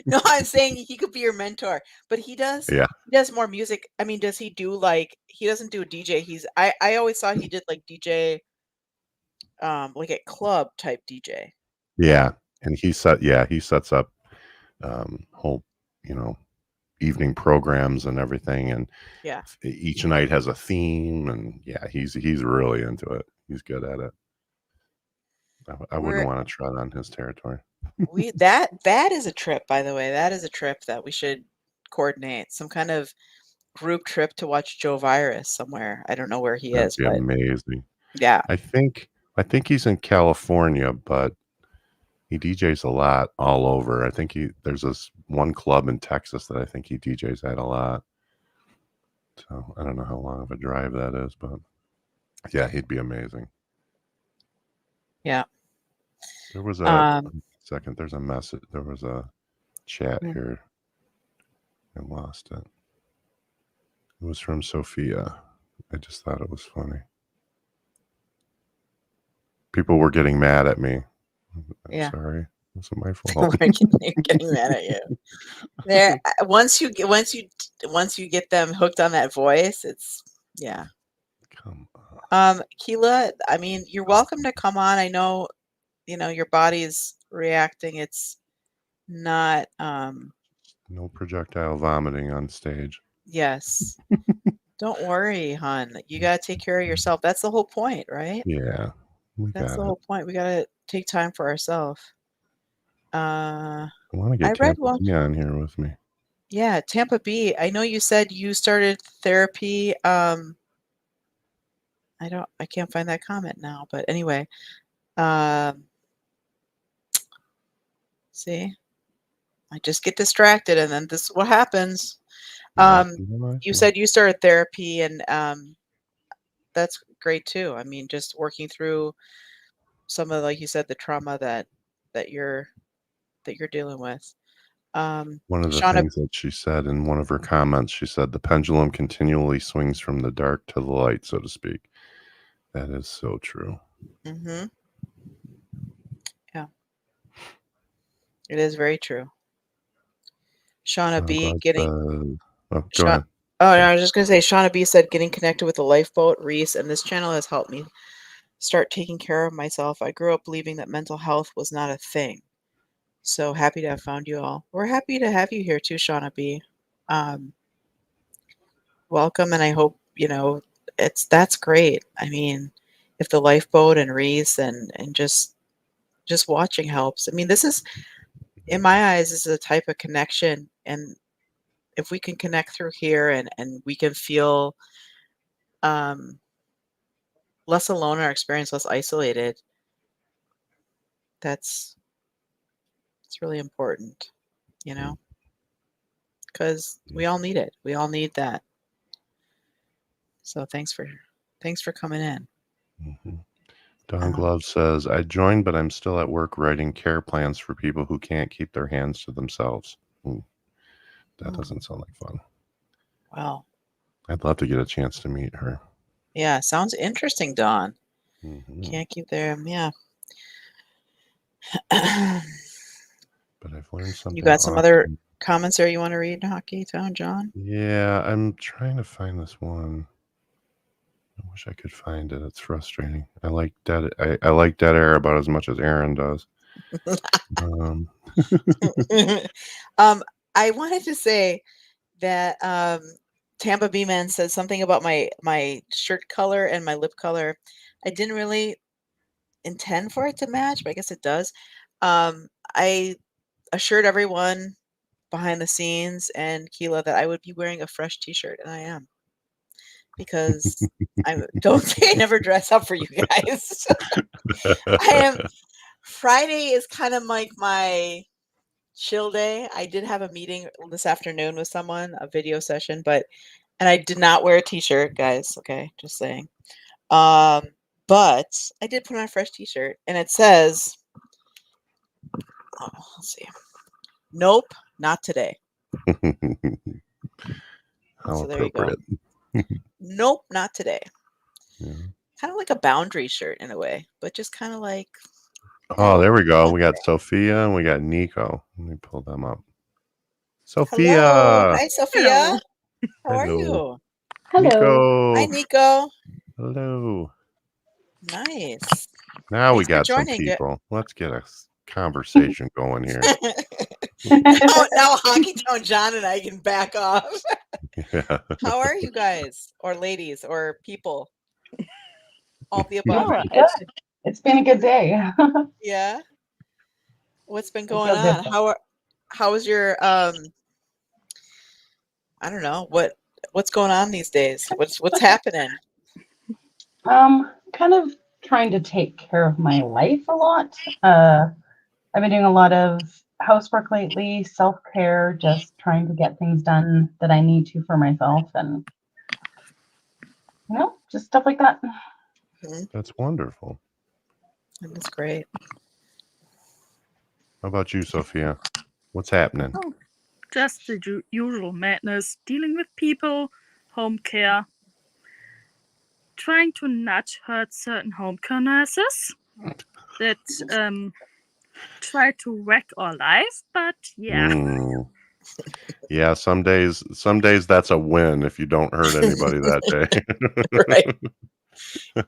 No, I'm saying he could be your mentor, but Yeah. he does more music. I mean, does he do like he doesn't do DJ. I always thought he did like DJ, like at club type DJ. Yeah. And he sets up whole, you know, evening programs and everything, and Yeah. each night has a theme, and yeah, he's really into it. He's good at it. I wouldn't We're want to tread on his territory. we that is a trip, by the way. That is a trip that we should coordinate. Some kind of group trip to watch Joe Virus somewhere. I don't know where he That'd is, be but amazing. yeah. I think he's in California, but he DJs a lot all over. I think there's this one club in Texas that I think he DJs at a lot. So I don't know how long of a drive that is, but yeah, he'd be amazing. Yeah. There was a Um second. There's a message. There was a chat mm, here. I lost it. It was from Sophia. I just thought it was funny. People were getting mad at me. I'm yeah. sorry. It wasn't my We're fault. getting mad at you. There once you get them hooked on that voice, it's yeah. Come on. Keela, I mean, you're welcome to come on. I know, your body's reacting. It's not, No projectile vomiting on stage. yes. Don't worry, hon. You gotta take care of yourself. That's the whole point, right? Yeah, we That's got the it. whole point. We gotta take time for ourselves. I want to I get read Tampa one. B on here with me. Yeah, Tampa B. I know you said you started therapy. I can't find that comment now, but anyway, um, see, I just get distracted and then this is what happens. It Um, happens in life, you yeah. said you started therapy and that's great too. I mean, just working through some of, like you said, the trauma that you're that you're dealing with. One of the Shauna, things that she said in one of her comments, she said the pendulum continually swings from the dark to the light, so to speak. That is so true. mm-hmm, yeah, it is very true. Shauna B Glad getting oh, go Sha ahead. Oh, no, I was just gonna say Shauna B said getting connected with the lifeboat, Reese, and this channel has helped me start taking care of myself. I grew up believing that mental health was not a thing. So happy to have found you all. We're happy to have you here too, Shauna B. Um, welcome, and I hope that's great. I mean, if the lifeboat and Reese and just watching helps. I mean, this is in my eyes, this is a type of connection, and if we can connect through here and we can feel um, less alone in our experience, less isolated, that's it's really important, you know, because we all need it. We all need that. So thanks for coming in. Mm-hmm. Don Um, Glove says, I joined, but I'm still at work writing care plans for people who can't keep their hands to themselves. Ooh, that oh, doesn't sound like fun. wow. I'd love to get a chance to meet her. Yeah, sounds interesting, Dawn. Mm-hmm. Can't keep them. Yeah. But I've learned You something got some other awesome. comments there you want to read, Hockey Town John? Yeah, I'm trying to find this one. I wish I could find it. It's frustrating. I like dead air about as much as Aaron does. Um, I wanted to say that Tampa B Man said something about my shirt color and my lip color. I didn't really intend for it to match, but I guess it does. I assured everyone behind the scenes and Keela that I would be wearing a fresh T-shirt, and I am because I don't say I never dress up for you guys. I am. Friday is kind of like my chill day. I did have a meeting this afternoon with someone, a video session, and I did not wear a T-shirt, guys. Okay, just saying. Um, but I did put on a fresh T-shirt, and it says, oh, let's see. Nope, not today. How So there you go. appropriate. Nope, not today. Yeah. Kind of like a boundary shirt in a way, but just kind of like, Oh, no, there we go. not We got today. Sophia and we got Nico. Let me pull them up. Hello. Sophia. Hi, Sophia. Hello. How are Hello. you? Hello. Hi, Nico. Nico. Hello. Nice. Now we Thanks for got some joining. people. Let's get a conversation going here. Now Hockey Town John and I can back off. Yeah. How are you guys, or ladies, or people? All of the above. Oh, it's been a good day. Yeah. What's been I going feel good. on? How is your I don't know, what's going on these days? What's happening? Kind of trying to take care of my life a lot. I've been doing a lot of housework lately, self-care, just trying to get things done that I need to for myself, and just stuff like that. Mhm. That's wonderful. That's great. How about you, Sophia? What's happening? Oh. Just the usual madness, dealing with people, home care, trying to not hurt certain home care nurses that try to wreck our life, but yeah. Mm. Yeah, some days that's a win if you don't hurt anybody that day. Right.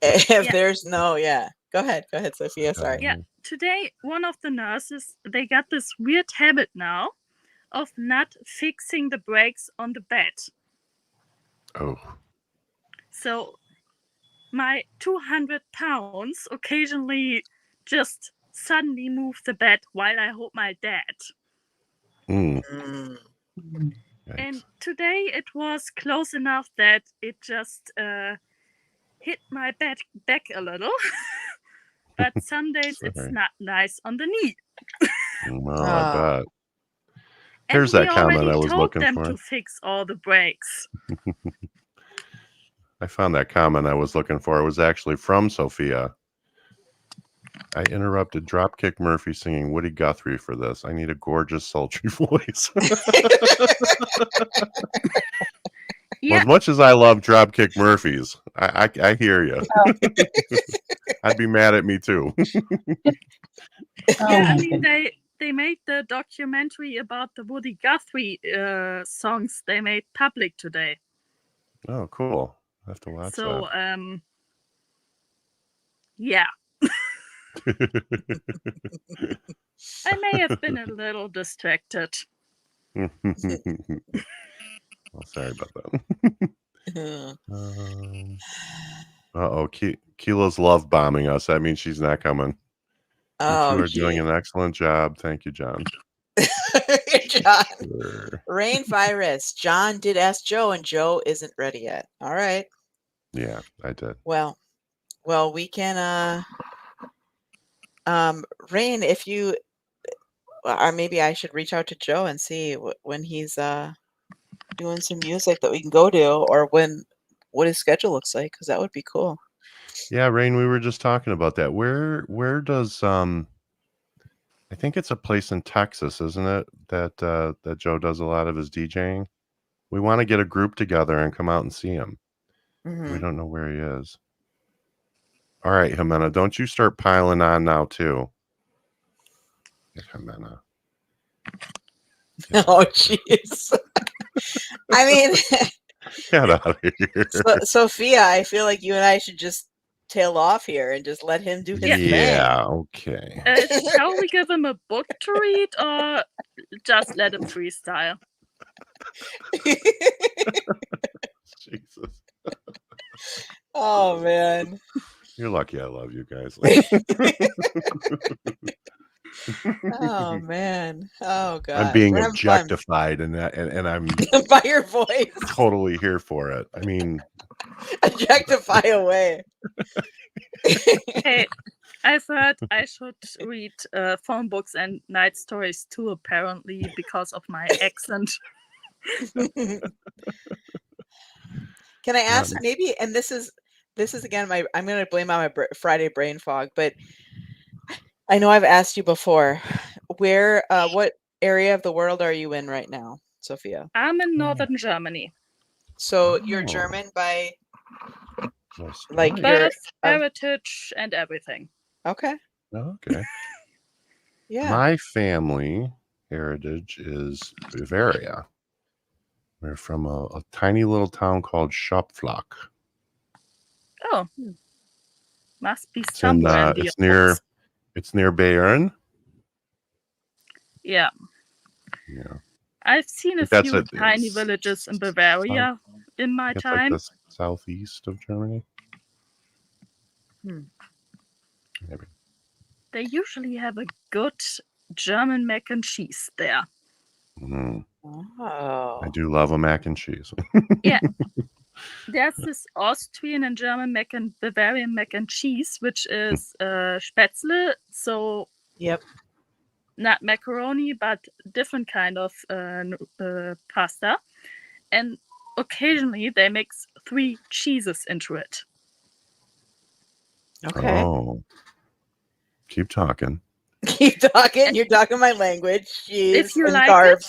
If Yeah. there's no, yeah. Go ahead, Sophia. Sorry. Yeah, today one of the nurses, they got this weird habit now of not fixing the brakes on the bed. Oh, So my 200 pounds occasionally just suddenly move the bed while I hold my dad. mm, Mm. And yikes. today it was close enough that it just hit my back a little. But some days it's Sorry. not nice on the knee. Well, I Oh. bet. And Here's we that comment already I was told looking them for. to fix all the brakes. I found that comment I was looking for. It was actually from Sophia. I interrupted Dropkick Murphy singing Woody Guthrie for this. I need a gorgeous, sultry voice. Well, Yeah, as much as I love Dropkick Murphys, I hear you. I'd be mad at me too. Oh yeah. my I mean, goodness. they made the documentary about the Woody Guthrie songs they made public today. Oh, cool. I have to watch So, yeah, that. I may have been a little distracted. Well, sorry about that. Uh-oh, Keela's love bombing us. That means she's not coming. You Oh, two are doing an excellent job. Thank you, John. John. Sure. Rain Virus. John did ask Joe, and Joe isn't ready yet. All right. Yeah, I did. Well, we can. Rain, if you, or maybe I should reach out to Joe and see when he's doing some music that we can go to, or what his schedule looks like, because that would be cool. Yeah, Rain, we were just talking about that. Where does I think it's a place in Texas, isn't it? That Joe does a lot of his DJing. We want to get a group together and come out and see him. We Mhm. don't know where he is. All right, Jimena, don't you start piling on now too. Get Jimena. Oh, jeez. I mean, Get out of here. Sophia, I feel like you and I should just tail off here and just let him do his thing. Yeah, okay. Shall we give him a book to read or just let him freestyle? Jesus. Oh, man. You're lucky I love you guys. Oh, man. Oh, God. I'm being We're having fun. objectified and I'm By your voice. totally here for it. I mean, Objectify away. Hey, I've heard I should read phone books and night stories too, apparently, because of my accent. Can I ask maybe, and this is again, I'm going to blame on my Friday brain fog, but I know I've asked you before, where, what area of the world are you in right now, Sophia? I'm in northern Germany. So you're Oh. German by, that's like, nice. you're, Birth, heritage, and everything. okay. Okay. Yeah. My family heritage is Bavaria. We're from a tiny little town called Schopfloch. Oh, must be somewhere in the Alps. It's near Bayern. Yeah. Yeah. I've seen a That's few it. tiny villages in Bavaria in my It's time. like the southeast of Germany. Hmm. Maybe. They usually have a good German mac and cheese there. Mm. Oh. I do love a mac and cheese. Yeah. There's this Austrian and German Bavarian mac and cheese, which is Spätzle. So, Yep. not macaroni, but different kind of pasta. And occasionally they mix 3 cheeses into it. Okay. Oh. Keep talking. Keep talking. You're talking my language. Cheese If you and like carbs.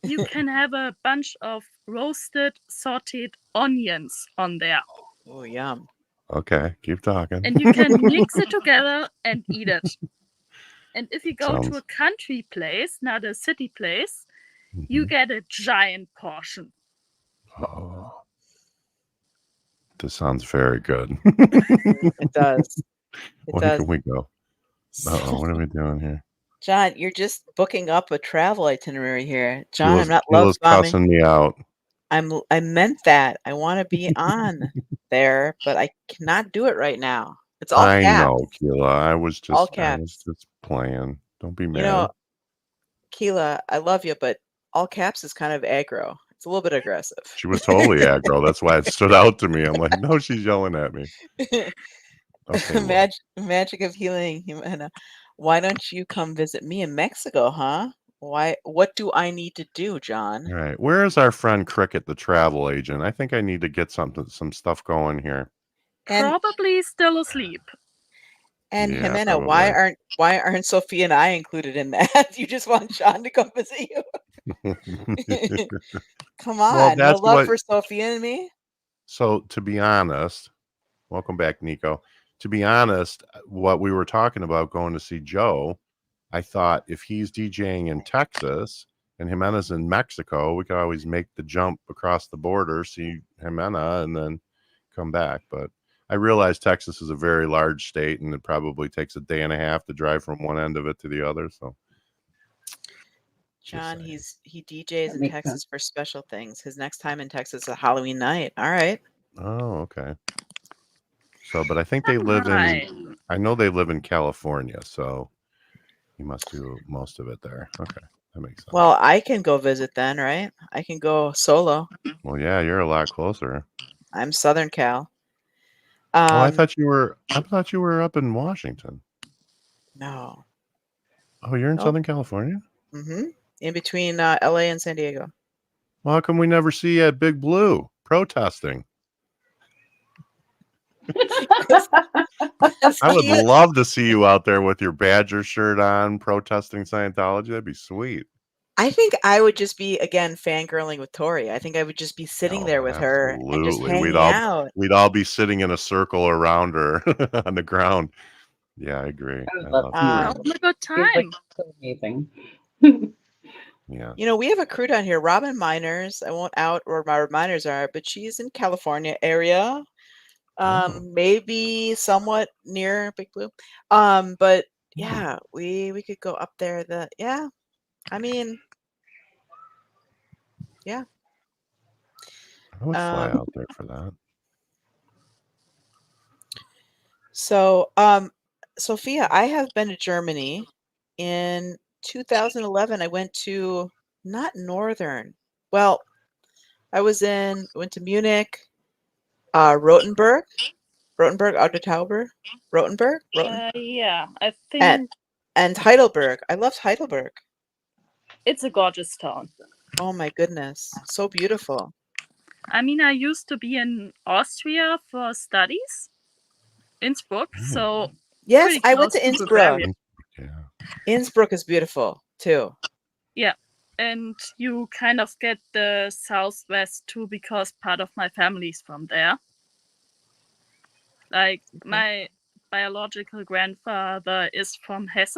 it, you can have a bunch of roasted, sauteed onions on there. Oh, yum. Okay, keep talking. And you can mix it together and eat it. And if you go to Sounds- a country place, not a city place, you Mhm. get a giant portion. Oh. This sounds very good. It does. It When does. can we go? Uh-oh, what are we doing here? John, you're just booking up a travel itinerary here. John, I'm Keela's, not love Keela's bombing. cussing me out. I meant that. I want to be on there, but I cannot do it right now. It's all I caps. know, Keela. I was All just caps. playing. Don't be You mad. know, Keela, I love you, but all caps is kind of aggro. It's a little bit aggressive. She was totally aggro. That's why it stood out to me. I'm like, no, she's yelling at me. Okay, well, Magic of healing, Jimena. Why don't you come visit me in Mexico, huh? Why? What do I need to do, John? all right. Where is our friend Cricket, the travel agent? I think I need to get some stuff going here. And Probably still asleep. and Yeah, Jimena, probably. why aren't Sophia and I included in that? You just want John to come visit you? Come Well, on, no that's love what. for Sophia and me? So, to be honest, welcome back, Nico. To be honest, what we were talking about going to see Joe, I thought if he's DJing in Texas and Jimena's in Mexico, we could always make the jump across the border, see Jimena, and then come back. But I realize Texas is a very large state, and it probably takes a day and a half to drive from one end of it to the other. So, John, saying. he DJs That in makes Texas sense. for special things. His next time in Texas is a Halloween night. All right. Oh, okay. So, but I think they live Right. in. I know they live in California, so he must do most of it there. Okay, that makes sense. Well, I can go visit then, right? I can go solo. Well, yeah, you're a lot closer. I'm Southern Cal. Oh, I thought you were. I thought you were up in Washington. No. Oh, you're in Nope. Southern California. Mm-hmm. In between LA and San Diego. Well, how come we never see you at Big Blue protesting? I would love to see you out there with your Badger shirt on, protesting Scientology. That'd be sweet. I think I would just be again fangirling with Tori. I think I would just be sitting Oh, there with her and just absolutely. hanging out. We'd all be sitting in a circle around her on the ground. Yeah, I agree. I would I love love to Uh, meet Sounds like a good It's like time. so amazing. Yeah. You know, we have a crew down here, Robin Miners. I won't out where my miners are, but she's in California area. Oh. Maybe somewhat near Big Blue. But Hmm. yeah, we could go up there. I mean, yeah. I would fly Um, out there for that. so Sophia, I have been to Germany. In 2011, I went to not Northern. Well, I went to Munich, Rothenburg, Audertauber, Rothenburg, Yeah, I and think and Heidelberg. I loved Heidelberg. it's a gorgeous town. Oh my goodness, so beautiful. I mean, I used to be in Austria for studies, Innsbruck, so Yes, pretty I went close to to Innsbruck. Bavaria. Yeah. Innsbruck is beautiful too. Yeah, and you kind of get the southwest too because part of my family's from there. Like my biological grandfather is from Hesse,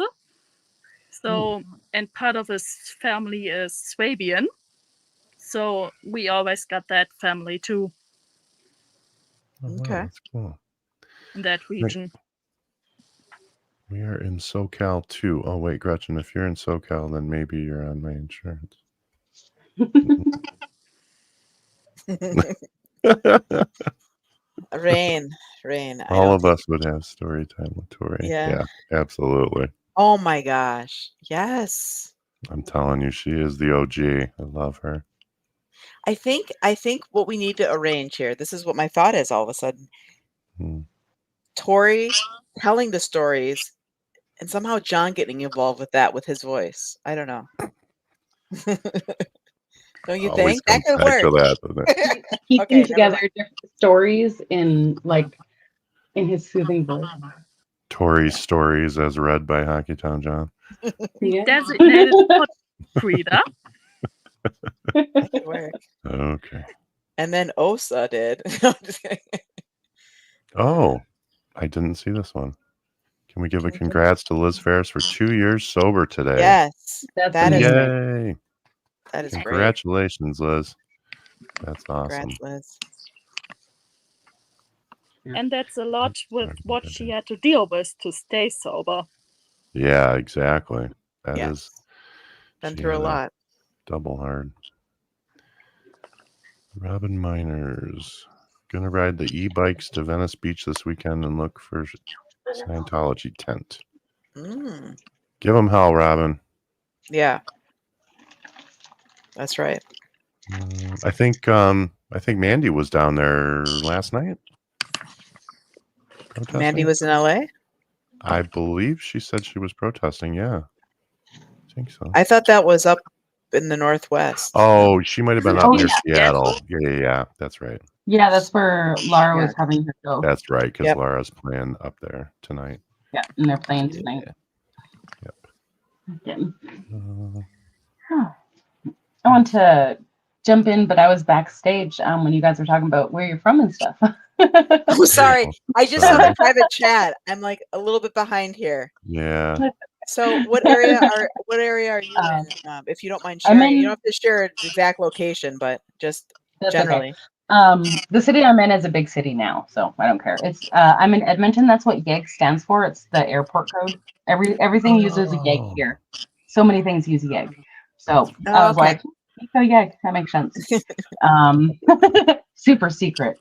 so and part of his family is Swabian, so we always got that family too Oh, wow, Okay. that's cool. in that region. We are in SoCal too. Oh wait, Gretchen, if you're in SoCal, then maybe you're on my insurance. Rain. All of us would have story time with Tori. Yeah. Yeah, absolutely. Oh my gosh. Yes. I'm telling you, she is the OG. I love her. I think what we need to arrange here, this is what my thought is all of a sudden. Hmm. Tori telling the stories and somehow John getting involved with that with his voice. I don't know. Don't you Always think? That comes could back to work. that, doesn't it? Piecing Okay, never together mind. different stories in his soothing voice. Tori's stories as read by Hockeytown John. Yeah. Designated reader. That could work. Okay. And then Osa did. No, I'm just kidding. Oh, I didn't see this one. Can we give a Okay. congrats to Liz Ferris for 2 years sober today? Yes. That's That is amazing. Yay. that is great. Congratulations, Liz. That's awesome. Congrats, Liz. And that's a lot with what she had to deal with to stay sober. Yeah, exactly. That Yeah. is Been she through a had lot. double hard. Robin Miners gonna ride the e-bikes to Venice Beach this weekend and look for Scientology tent. Mm, Give them hell, Robin. yeah. That's right. I think Mandy was down there last night. Protesting. Mandy was in LA? I believe she said she was protesting. Yeah, I think so. I thought that was up in the Northwest. Oh, she might have been up Oh, near yeah. Seattle. Yeah. That's right. Yeah, that's where Laura Yeah. was having her show. That's right, because Yep. Laura's playing up there tonight. Yeah, and they're playing tonight. Yep. Yeah. Uh, I want to jump in, but I was backstage when you guys were talking about where you're from and stuff. Oh, sorry. I just saw Sorry. the private chat. I'm like a little bit behind here. Yeah. So what area are you in? If you don't mind I'm sharing, you in- don't have to share the exact location, but just That's generally. okay. The city I'm in is a big city now, so I don't care. It's I'm in Edmonton. That's what YEG stands for. It's the airport code. Everything uses a YEG Oh. here. So many things use YEG. So Oh, I was okay. like, Eco YEG. That makes sense. Super secret,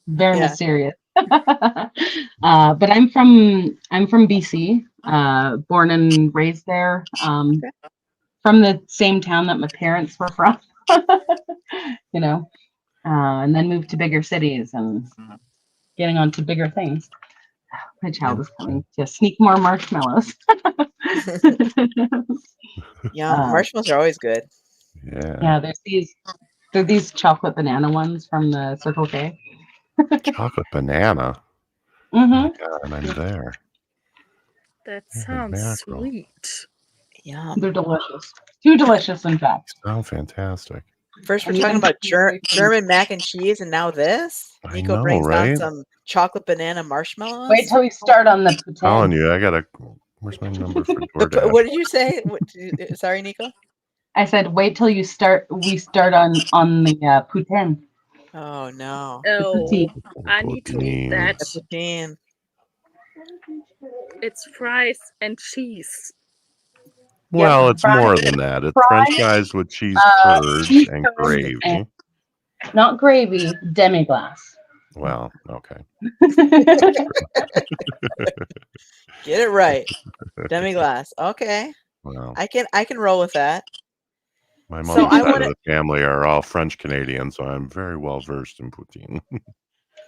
very Yeah. mysterious. But I'm from BC. Born and raised there. From the same town that my parents were from. You know. And then moved to bigger cities and getting on to bigger things. My child is coming to sneak more marshmallows. Yum. Marshmallows are always good. Yeah. They're these chocolate banana ones from the Circle K. Chocolate banana. Mm-hmm. God, I'm there. That Yeah, sounds mackerel. sweet. Yum. They're delicious. Too delicious, in fact. Sound fantastic. First, we're And talking even about from- German mac and cheese, and now this. I Nico know, brings right? on some chocolate banana marshmallows. Wait till we start on the Telling poutine. you, I gotta. Where's my number for What DoorDash? did you say? Sorry, Nico. I said, wait till we start on the poutine. Oh no, Oh, poutine. I need to eat Poutine. that. the poutine. It's fries and cheese. Well, it's fries- more than that. It's fries, French fries with cheese curds cheese and curds gravy. and- Not gravy, demi-glace. Well, okay. Get it right. Demi-glace. Okay, Well, I can roll with that. my So mom's I side wanna- of the family are all French Canadian, so I'm very well versed in poutine.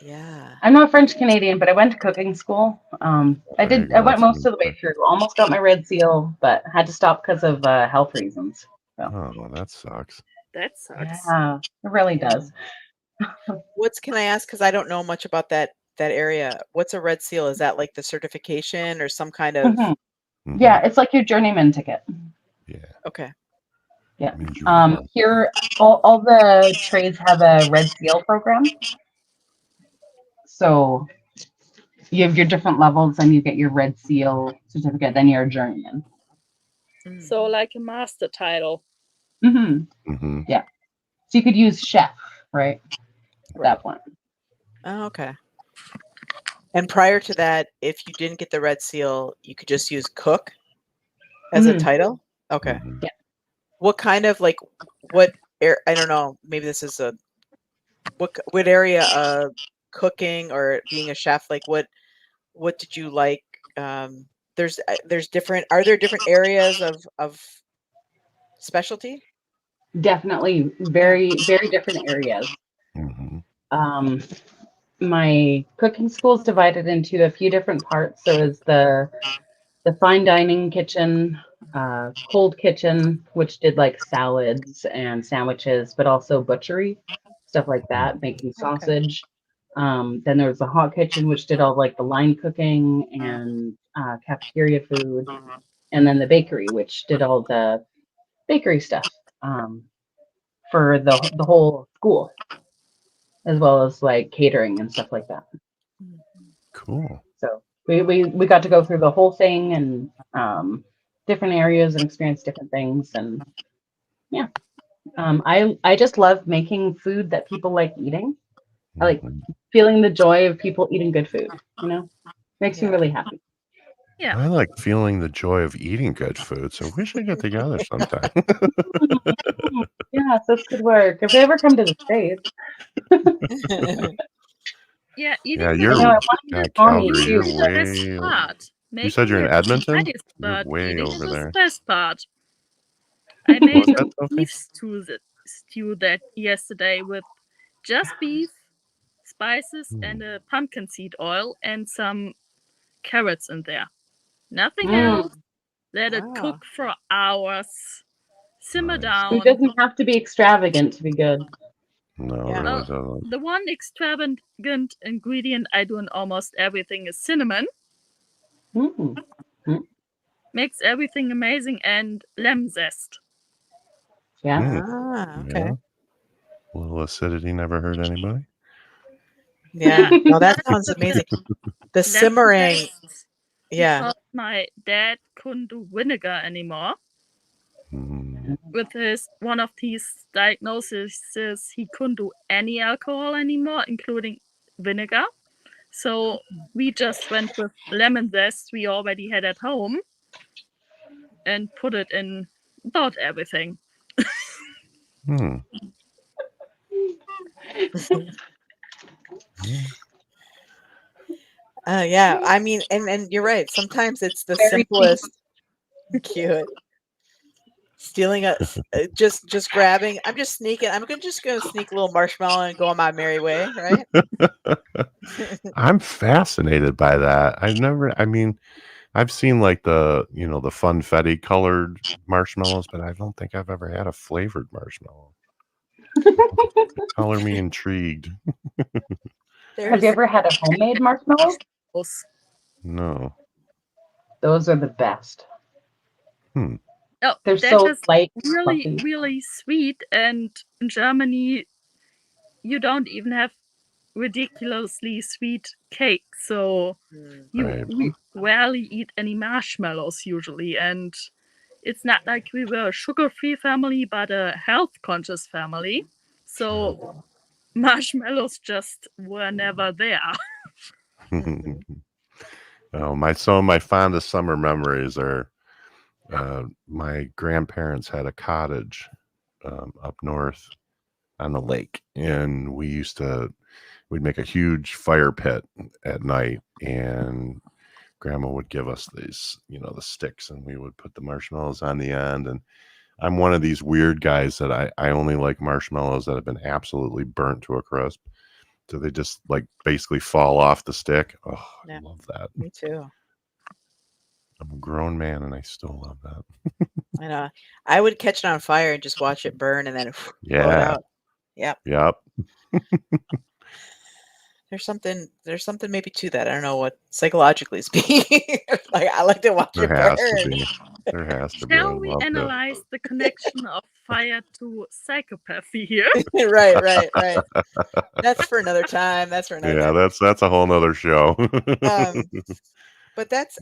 Yeah. I'm not French Canadian, but I went to cooking school. I There you did. I go, went that's most of the way good. through. Almost got my red seal, but had to stop because of health reasons. Oh, well, that sucks. That sucks. Yeah, it really Yeah. does. Can I ask? Because I don't know much about that area. What's a red seal? Is that like the certification or some kind of? Mhm. Mhm. Yeah, it's like your journeyman ticket. Yeah. Okay. Yeah. Means you are. Here, all the trades have a red seal program. So you have your different levels, and you get your red seal certificate. Then you're a journeyman. Mm. So like a master title. hmm Mm-hmm. So you could use chef, right? At Right. that point. Oh, okay. And prior to that, if you didn't get the red seal, you could just use cook as a Mhm. title. Okay. Mhm. What kind of I don't know. Maybe this is what area of cooking or being a chef? Like what did you like? There's different. Are there different areas of specialty? Definitely very, very different areas. Mhm. My cooking school is divided into a few different parts. So is the fine dining kitchen, cold kitchen, which did like salads and sandwiches, but also butchery, stuff like that, making sausage. Then there was the hot kitchen, which did all like the line cooking and cafeteria food. And then the bakery, which did all the bakery stuff for the whole school, as well as like catering and stuff like that. Cool. So we got to go through the whole thing and different areas and experience different things. And yeah, I just love making food that people like eating. I like Mhm. feeling the joy of people eating good food, makes me Yeah. really happy. Yeah. I like feeling the joy of eating good food, so we should get together sometime. Yeah, such good work. If they ever come to the States, Yeah, eating Yeah, good I know I you're want you to God, call me Calgary, too. you're is the best way part. You said Making you're in it is Edmonton? nice, You're but way eating it over is the there. best part. I What was made that, a Sophie? beef stew that yesterday with just beef, spices, and a pumpkin seed oil and some carrots in there. Nothing else. Let it Wow. cook for hours. Simmer Nice. Food down. doesn't have to be extravagant to be good. No, it Yeah. really doesn't. The one extravagant ingredient I do in almost everything is cinnamon. Mm. Makes everything amazing, and lemon zest. Yeah. Ah, okay. Yeah. A little acidity never hurt anybody. Yeah. No, that sounds amazing. The Lemon simmering. zest, Yeah. because my dad couldn't do vinegar anymore. Mm. With one of his diagnoses, he couldn't do any alcohol anymore, including vinegar. So we just went with lemon zest we already had at home and put it in about everything. Hmm. Yeah. I mean, and you're right. Sometimes it's the Very simplest. Cute. Stealing just grabbing. I'm just sneaking. just gonna sneak a little marshmallow and go on my merry way, right? I'm fascinated by that. I've seen like the funfetti colored marshmallows, but I don't think I've ever had a flavored marshmallow. Color me intrigued. Have you ever had a homemade marshmallow? No. Those are the best. Hmm. Oh, They're they're so just light, really, fluffy. really sweet. And in Germany, you don't even have ridiculously sweet cake, so Right. we rarely eat any marshmallows usually. And it's not like we were a sugar-free family, but a health-conscious family. So marshmallows just were never there. Some of my fondest summer memories are my grandparents had a cottage up north on the lake, and we'd make a huge fire pit at night, and Grandma would give us these, the sticks, and we would put the marshmallows on the end. And I'm one of these weird guys that I only like marshmallows that have been absolutely burnt to a crisp. So they just like basically fall off the stick. Oh, Yeah. I love that. Me too. I'm a grown man and I still love that. I know. I would catch it on fire and just watch it burn and then blow it Yeah. out. Yep. Yep. There's something maybe to that. I don't know what psychologically speaking. Like I like to watch There it has to burn. be. There has to be. I Shall we love analyze the connection of fire to psychopathy here? Right. That's for another time. Yeah, that's a whole nother show. But that's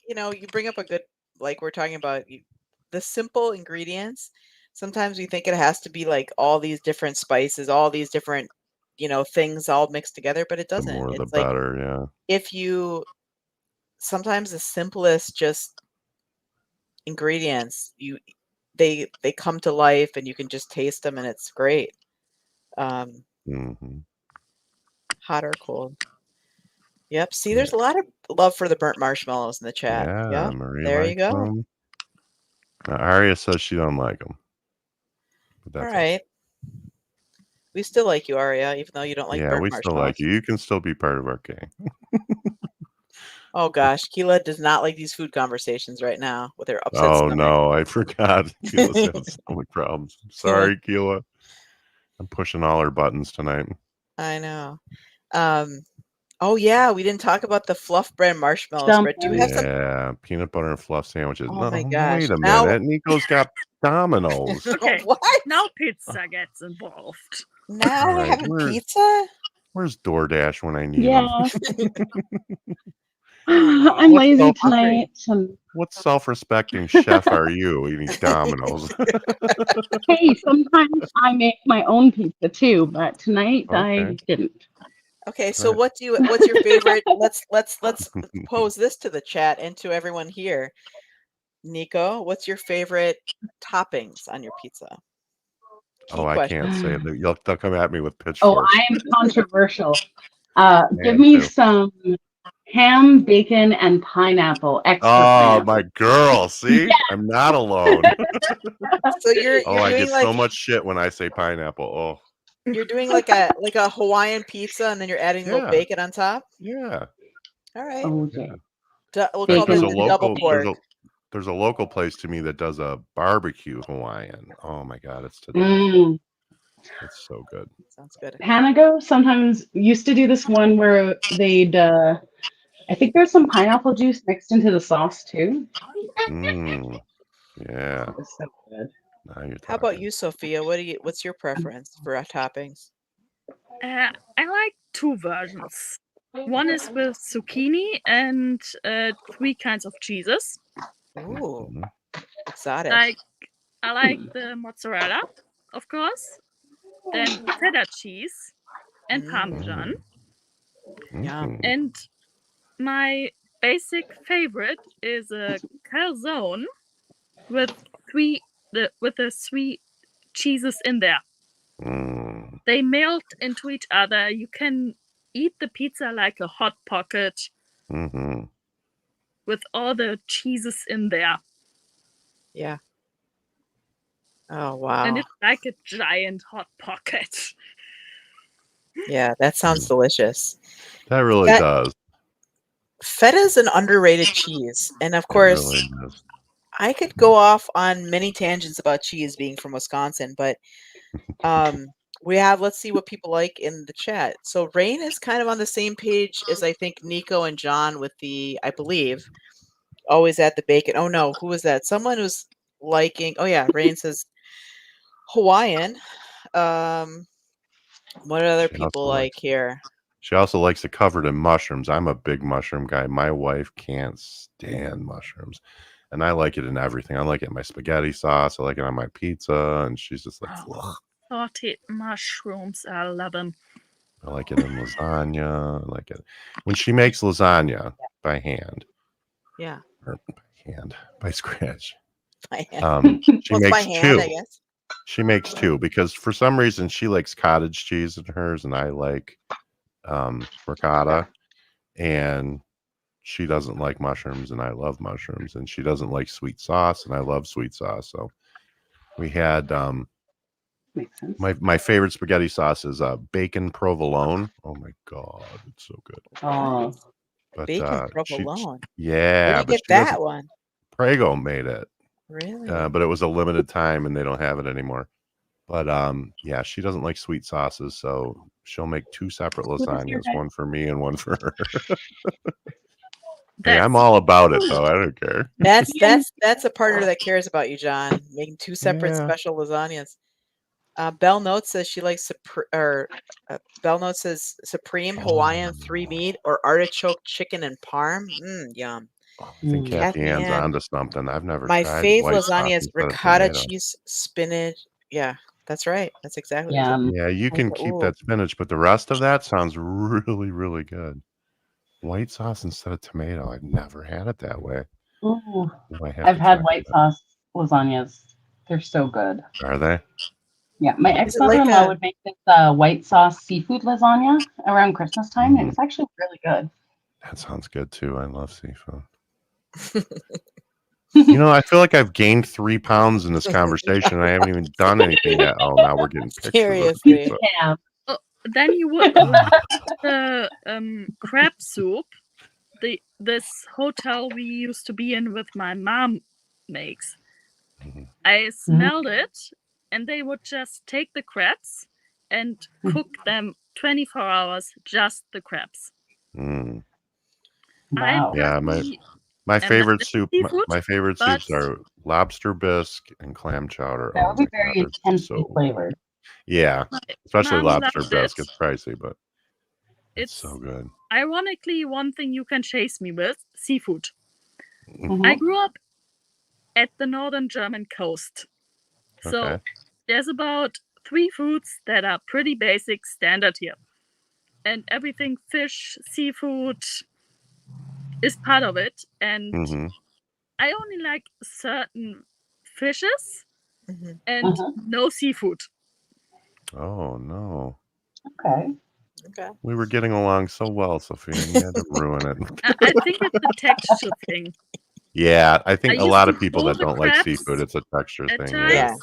you bring up a good, like we're talking about the simple ingredients. Sometimes we think it has to be like all these different spices, all these different things all mixed together, but it The doesn't. more the It's like better, yeah. if you sometimes the simplest just ingredients they come to life and you can just taste them and it's great. Mhm. Hot or cold. Yep. See, there's a lot of love for the burnt marshmallows in the chat. Yeah, Yep. Marie There you likes go. them. Now, Aria says she don't like them. But All that's right. We still like you, Aria, even though you don't like yeah, burnt we still marshmallows. like you. You can still be part of our gang. Oh gosh, Keela does not like these food conversations right now with her upset Oh stomach. no, I forgot. Keela's having stomach problems. Sorry, Keela. I'm pushing all her buttons tonight. I know. Oh yeah, we didn't talk about the fluff bread marshmallow spread. Do you have some? Yeah, peanut butter and fluff sandwiches. Oh No, my gosh. wait a Now- minute. Nico's got Domino's. Okay. What? Now pizza gets involved. Now All we're right, having we're- pizza? Where's DoorDash when I need Yeah. him? I'm What lazy self- tonight. And What self-respecting chef are you eating Domino's? hey, sometimes I make my own pizza too, but tonight I Okay. didn't. Okay, so Right. what's your favorite? Let's pose this to the chat and to everyone here. Nico, what's your favorite toppings on your pizza? Key Oh, I question. can't say it. They'll come at me with Oh, pitchforks. I am controversial. Give am me too. some ham, bacon, and pineapple. Extra Oh, pineapple. my girl. See? I'm not alone. So you're Oh, I doing get like so much shit when I say pineapple. Oh, you're doing like a Hawaiian pizza and then you're adding a little Yeah. bacon on top? yeah. All right. OJ. We'll call Bacon this on the double pork. There's a local place to me that does a barbecue Hawaiian. Oh my god, it's to die. Mm. It's so good. Sounds good. Panago sometimes used to do this one where they'd, I think there's some pineapple juice mixed into the sauce too. Mm, yeah. It was so good. Now you're How about talking. you, Sophia? What's your preference for toppings? I like two versions. One is with zucchini and 3 kinds of cheeses. Ooh, Mhm. exotic. Like I like the mozzarella, of course, then feta cheese and Mm. parmesan. Yum. Mhm. And my basic favorite is a calzone with the 3 cheeses in there. Mm. They melt into each other. You can eat the pizza like a hot pocket Mhm. with all the cheeses in there. Yeah. Oh wow. And it's like a giant hot pocket. Yeah, that sounds delicious. That really That- does. Feta is an underrated cheese, and of It course, really does. I could go off on many tangents about cheese being from Wisconsin, but let's see what people like in the chat. So Rain is kind of on the same page as I think Nico and John with I believe, always at the bacon. Oh no, who was that? Someone who's liking. Oh yeah, Rain says Hawaiian. What other She also people like likes- here? She also likes it covered in mushrooms. I'm a big mushroom guy. My wife can't stand mushrooms. And I like it in everything. I like it in my spaghetti sauce. I like it on my pizza. And she's just like, Oh. ugh. Sauteed mushrooms, I love them. I like it in lasagna. I like it when she makes lasagna by hand. Yeah, Or by scratch. by hand. She Well, it's by makes hand, two. I guess. She makes two because for some reason she likes cottage cheese in hers, and I like ricotta, and she doesn't like mushrooms, and I love mushrooms, and she doesn't like sweet sauce, and I love sweet sauce. So we had Makes sense. my favorite spaghetti sauce is bacon provolone. Oh my god, it's so good. Oh, But Bacon provolone. yeah, Where do you but get she doesn't- that one? Prego made it. Really? But it was a limited time and they don't have it anymore. But yeah, she doesn't like sweet sauces, so she'll make two separate Who does your lasagnas, guys- one for me and one for her. Hey, That's I'm all about it though. I don't care. That's a partner that cares about you, John. Making two separate Yeah. special lasagnas. Belle Note says she likes Belle Note says Supreme Hawaiian 3 meat or artichoke chicken and parm. Yum. Oh, I think Mm. Kathy Kathy Ann's Ann. onto something. I've never My tried fave white sauce lasagna is instead of ricotta tomato. cheese, spinach. Yeah, that's right. That's exactly what yeah. Yeah, you can keep Ooh. that spinach, but the rest of that sounds really, really good. White sauce instead of tomato. I've never had it that way. Ooh. I have I've to had try white that. sauce lasagnas. They're so good. Are they? Yeah, my Is it ex-mother-in-law like a- would make this white sauce seafood lasagna around Christmas time. Mhm. It's actually really good. That sounds good too. I love seafood. You know, I feel like I've gained 3 pounds in this conversation. I haven't even done anything yet. Oh, now we're getting pictures. Seriously. Yeah. then you would like the crab soup. This hotel we used to be in with my mom makes. Mhm. I smelled it, and they would just take the crabs and cook them 24 hours, just the crabs. Mm. Wow. Yeah, my personally My am favorite not soup. seafood, My favorite but- soups are lobster bisque and clam chowder. That Oh would be my very God, they're intensely so flavored. yeah, especially Mom lobster loves bisque. it. It's pricey, but it's It's so good. ironically, one thing you can chase me with, seafood. Mhm. I grew up at the northern German coast. So Okay. there's about 3 foods that are pretty basic standard here. And everything fish, seafood is part of it. And Mm-hmm. I only like certain fishes Mhm. and Mhm. no seafood. Oh no. Okay. Okay. We were getting along so well, Sophia, and you had to ruin it. I think it's a texture thing. Yeah, I I think a used lot to of people pull that the don't like crabs seafood, it's a texture at thing. times, Yeah. Yeah.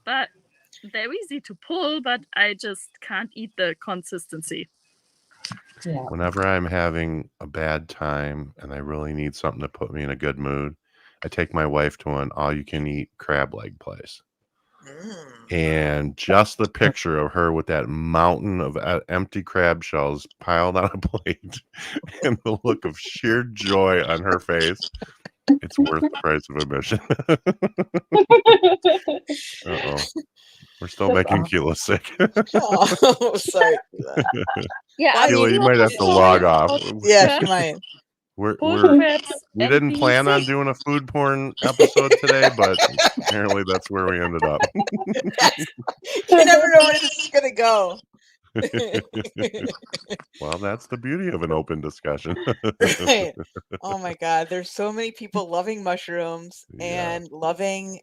but they're easy to pull, but I just can't eat the consistency. Yeah. Whenever I'm having a bad time and I really need something to put me in a good mood, I take my wife to an all-you-can-eat crab leg place. Mm. And just the picture of her with that mountain of empty crab shells piled on a plate and the look of sheer joy on her face, it's worth the price of admission. Uh-oh. We're still That's making awesome. Keela sick. Oh, sorry. Keela. Yeah, Well, I Keela, mean, you might have to log off. yeah, she might. We're crabs we and didn't plan on beans. doing a food porn episode today, but apparently that's where we ended up. You never know where this is gonna go. Well, that's the beauty of an open discussion. Right. Oh my God, there's so many people loving mushrooms Yeah. and loving.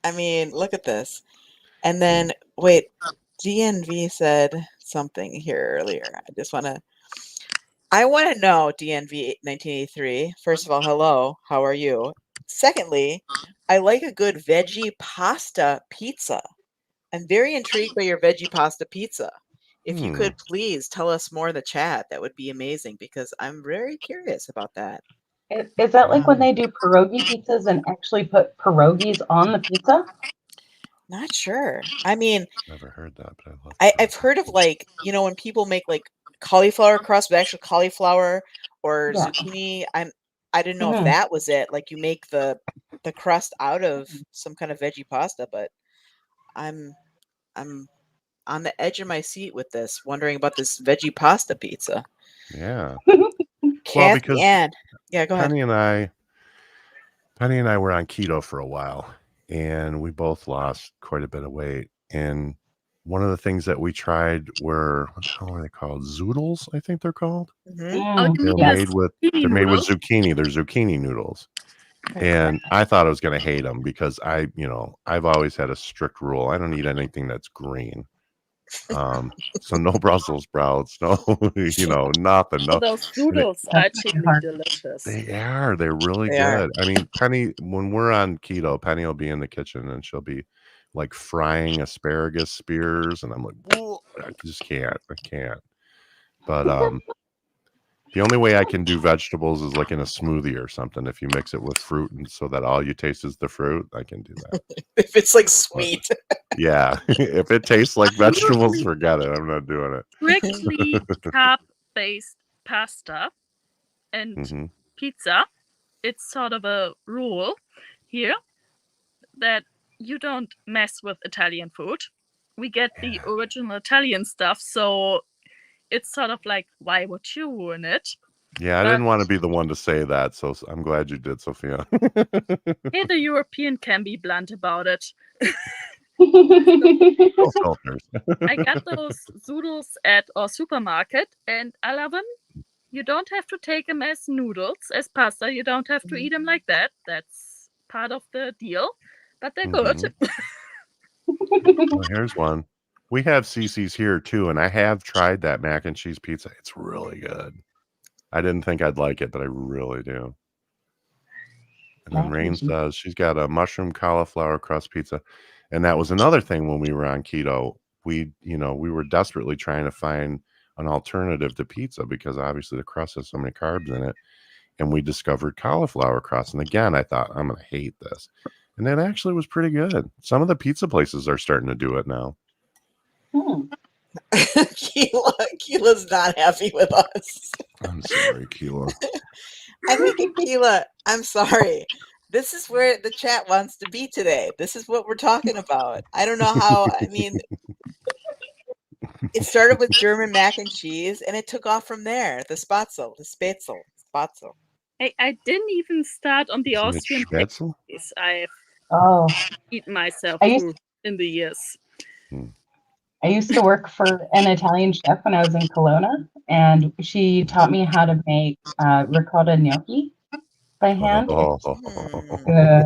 I mean, look at this. And then wait, DNV said something here earlier. I want to know, DNV 1983. First of all, hello, how are you? Secondly, I like a good veggie pasta pizza. I'm very intrigued by your veggie pasta pizza. If you could please tell us more in the chat, that would be amazing because I'm very curious about that. Is that like when they do pierogi pizzas and actually put pierogies on the pizza? Not sure. I mean, Never heard that, but I love I've heard of like, when people make like cauliflower crust with actual cauliflower or Yeah. zucchini. I didn't know if Mhm. that was it. Like you make the crust out of some kind of veggie pasta, but I'm on the edge of my seat with this, wondering about this veggie pasta pizza. Yeah. Kathy because Ann. Yeah, go ahead. Penny and I were on keto for a while, and we both lost quite a bit of weight. And one of the things that we tried were, what the hell are they called? Zoodles, I think they're called. Mhm. Oh, you mean Yeah. the zucchini They're made with noodles? zucchini. They're zucchini noodles. And I thought I was going to hate them because I've always had a strict rule. I don't eat anything that's green. So no Brussels sprouts, no, nothing. Oh, No, those noodles are That's actually hard. delicious. they're really They are. good. I mean, Penny, when we're on keto, Penny will be in the kitchen and she'll be like frying asparagus spears, and I'm like, "Whoa," I just can't. I can't. But the only way I can do vegetables is like in a smoothie or something. If you mix it with fruit, and so that all you taste is the fruit, I can do that. If it's like sweet. Yeah, if it tastes like vegetables, forget it. I'm not doing it. Strictly carb-based pasta and hmm pizza. It's sort of a rule here that you don't mess with Italian food. We get the original Italian stuff, so it's sort of like, why would you ruin it? Yeah, I But- didn't want to be the one to say that, so I'm glad you did, Sophia. Hey, the European can be blunt about it. No filters. I got those zoodles at our supermarket, and I love them. You don't have to take them as noodles, as pasta. You don't have to eat them like that. That's part of the deal. But they're good. Well, here's one. We have CC's here too, and I have tried that mac and cheese pizza. It's really good. I didn't think I'd like it, but I really do. And then Mac and Rain cheese. says she's got a mushroom cauliflower crust pizza. And that was another thing when we were on keto. We were desperately trying to find an alternative to pizza because obviously the crust has so many carbs in it. And we discovered cauliflower crust. And again, I thought, I'm going to hate this. And it actually was pretty good. Some of the pizza places are starting to do it now. Keela's not happy with us. I'm sorry, Keela. I think, Keela, I'm sorry. This is where the chat wants to be today. This is what we're talking about. I don't know how. I mean, It started with German mac and cheese, and it took off from there. The Spätzle. I didn't even start on the Isn't it Austrian Spätzle? pastries I've Oh, eaten myself I used through in the years. I used to work for an Italian chef when I was in Kelowna, and she taught me how to make ricotta gnocchi by hand. Oh, Good.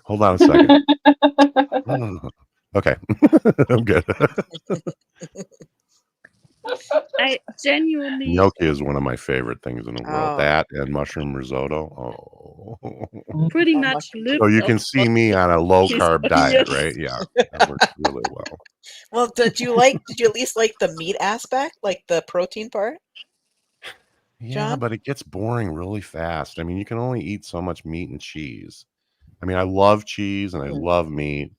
hold on a second. Okay, I'm good. I genuinely Gnocchi is one of my favorite things in the world. Oh. That and mushroom risotto. Oh. pretty Oh, much mushroom. lived So you off can see me on a low carb Yes. diet, right? Yeah, that works really well. Well, did you at least like the meat aspect, like the protein part? Yeah, John? but it gets boring really fast. I mean, you can only eat so much meat and cheese. I mean, I love cheese and I love meat,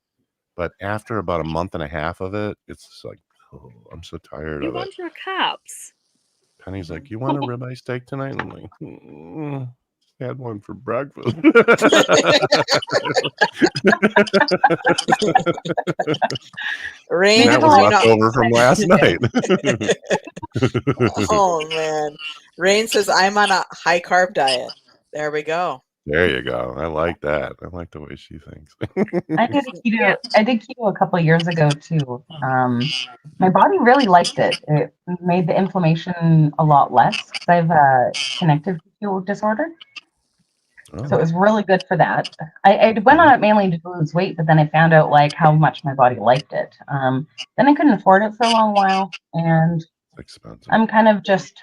but after about a month and a half of it, it's just like, oh, I'm so tired You of it. want your carbs. Penny's like, "You want a ribeye steak tonight?" And I'm like, had one for breakfast. Rain, That Neither was like- left over from last night. Oh man. Rain says I'm on a high carb diet. There we go. There you go. I like that. I like the way she thinks. I did keto. I did keto a couple of years ago too. My body really liked it. It made the inflammation a lot less. I have a connective tissue disorder, so it was really good for that. I went on it mainly to lose weight, but then I found out like how much my body liked it. Then I couldn't afford it for a long while, and Expensive. I'm kind of just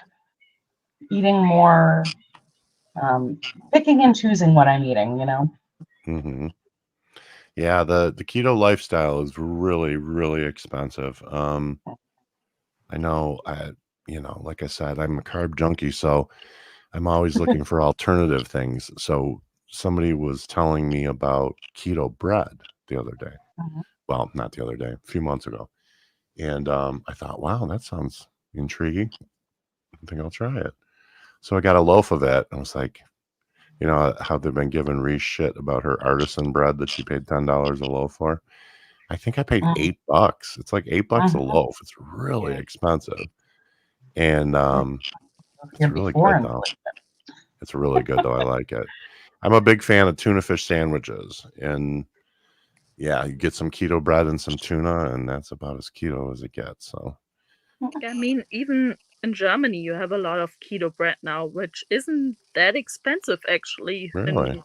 eating more, picking and choosing what I'm eating. You know. Mm-hmm. Yeah, the keto lifestyle is really, really expensive. I know, like I said, I'm a carb junkie, so I'm always looking for alternative things. So somebody was telling me about keto bread the other day. Mhm. Well, not the other day, a few months ago. And I thought, wow, that sounds intriguing. I think I'll try it. So I got a loaf of it. I was like, you know how they've been giving Reese shit about her artisan bread that she paid $10 a loaf for? I think I paid Mhm. $8. It's like $8 a Mhm. loaf. It's really Yeah. expensive. And it's Here really before good and though. It's really good though. I like it. I'm a big fan of tuna fish sandwiches. And yeah, you get some keto bread and some tuna, and that's about as keto as it gets. So I mean, even in Germany, you have a lot of keto bread now, which isn't that expensive actually. really. In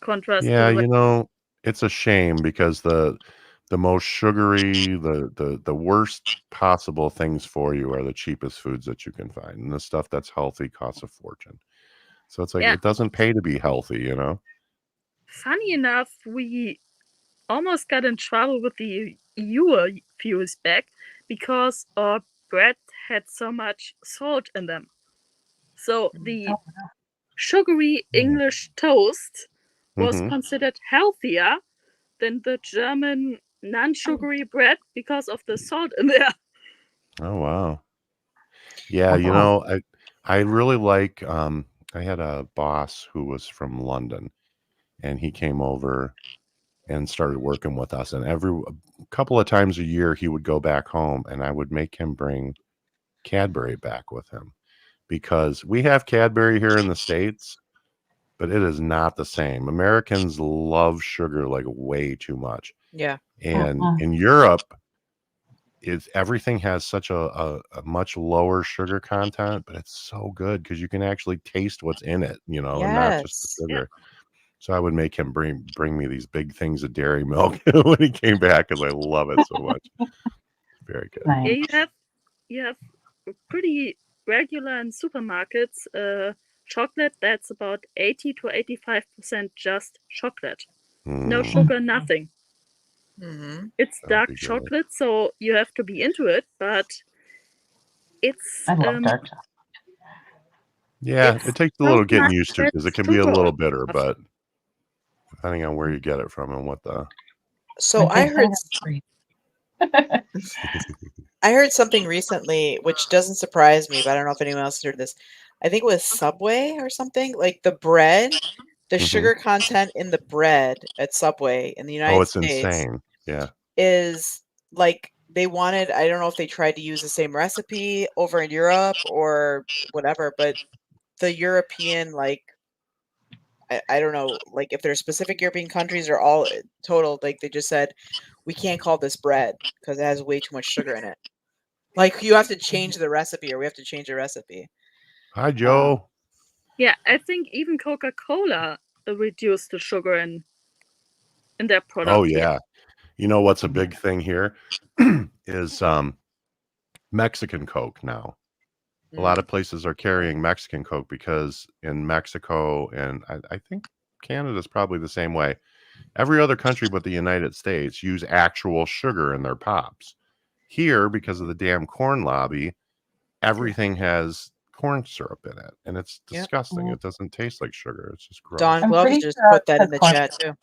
contrast Yeah, to the it's a shame because the most sugary, the worst possible things for you are the cheapest foods that you can find. And the stuff that's healthy costs a fortune. So it's like Yeah. it doesn't pay to be healthy, you know? Funny enough, we almost got in trouble with the EU a few years back because our bread had so much salt in them. So the sugary English toast was Mhm. considered healthier than the German non-sugary bread because of the salt in there. Oh wow. Yeah, I really like I had a boss who was from London and he came over and started working with us, and a couple of times a year he would go back home and I would make him bring Cadbury back with him because we have Cadbury here in the States, but it is not the same. Americans love sugar like way too much. Yeah. And in Europe, everything has such a much lower sugar content, but it's so good because you can actually taste what's in it, and not just the Yes. sugar. So I would make him bring me these big things of dairy milk when he came back because I love it so much. Very good. Nice. Yeah, you have pretty regular in supermarkets chocolate that's about 80 to 85% just chocolate. No Mm, sugar, nothing. Mm-hmm. It's That'd dark be good. chocolate, so you have to be into it, but it's I love dark chocolate. yeah, It's it takes a so little getting much used to that because it can be a sugar little on bitter, stuff. but depending on where you get it from and what the So My I big heard fan of treats. I heard something recently which doesn't surprise me, but I don't know if anyone else heard this. I think it was Subway or something. Like the bread, the Mhm. sugar content in the bread at Subway in the oh, United it's States insane. Yeah. is like they wanted, I don't know if they tried to use the same recipe over in Europe or whatever, but the European, like, I don't know, like if there's specific European countries or all total, like they just said, we can't call this bread because it has way too much sugar in it. Like you have to change the recipe or we have to change the recipe. Hi, Joe. Yeah, I think even Coca-Cola reduced the sugar in their product. Oh yeah. You know what's a big thing here is Mexican Coke now. A lot of places are carrying Mexican Coke because in Mexico and I think Canada's probably the same way. Every other country but the United States use actual sugar in their pops. Here, because of the damn corn lobby, everything has corn syrup in it, and it's disgusting. Yep. It doesn't taste like sugar. It's just gross. Don I'm Gloves pretty just sure put that that's in the corn chat too.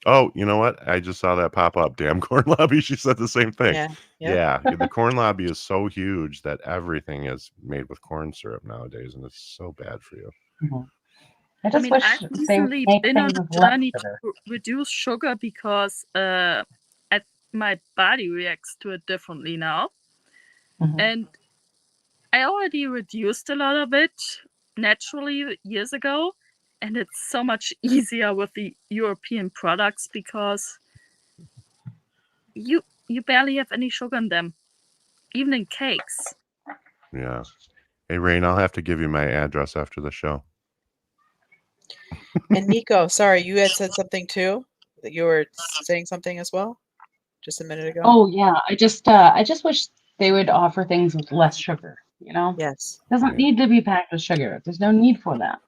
Oh, you know what? I just saw that pop up. Damn corn lobby. She said the same thing. Yeah. Yeah. The corn lobby is so huge that everything is made with corn syrup nowadays, and it's so bad for you. Mhm. I just wish I've they recently make been on things a with less journey sugar. to reduce sugar because my body reacts to it differently now. Mhm. And I already reduced a lot of it naturally years ago. And it's so much easier with the European products because you barely have any sugar in them, even in cakes. Yeah. Hey, Rain, I'll have to give you my address after the show. And Nico, sorry, you had said something too? That you were saying something as well? Just a minute ago? Oh yeah, I just wish they would offer things with less sugar. You know, Yes. it doesn't need to be packed with sugar. There's no need for that.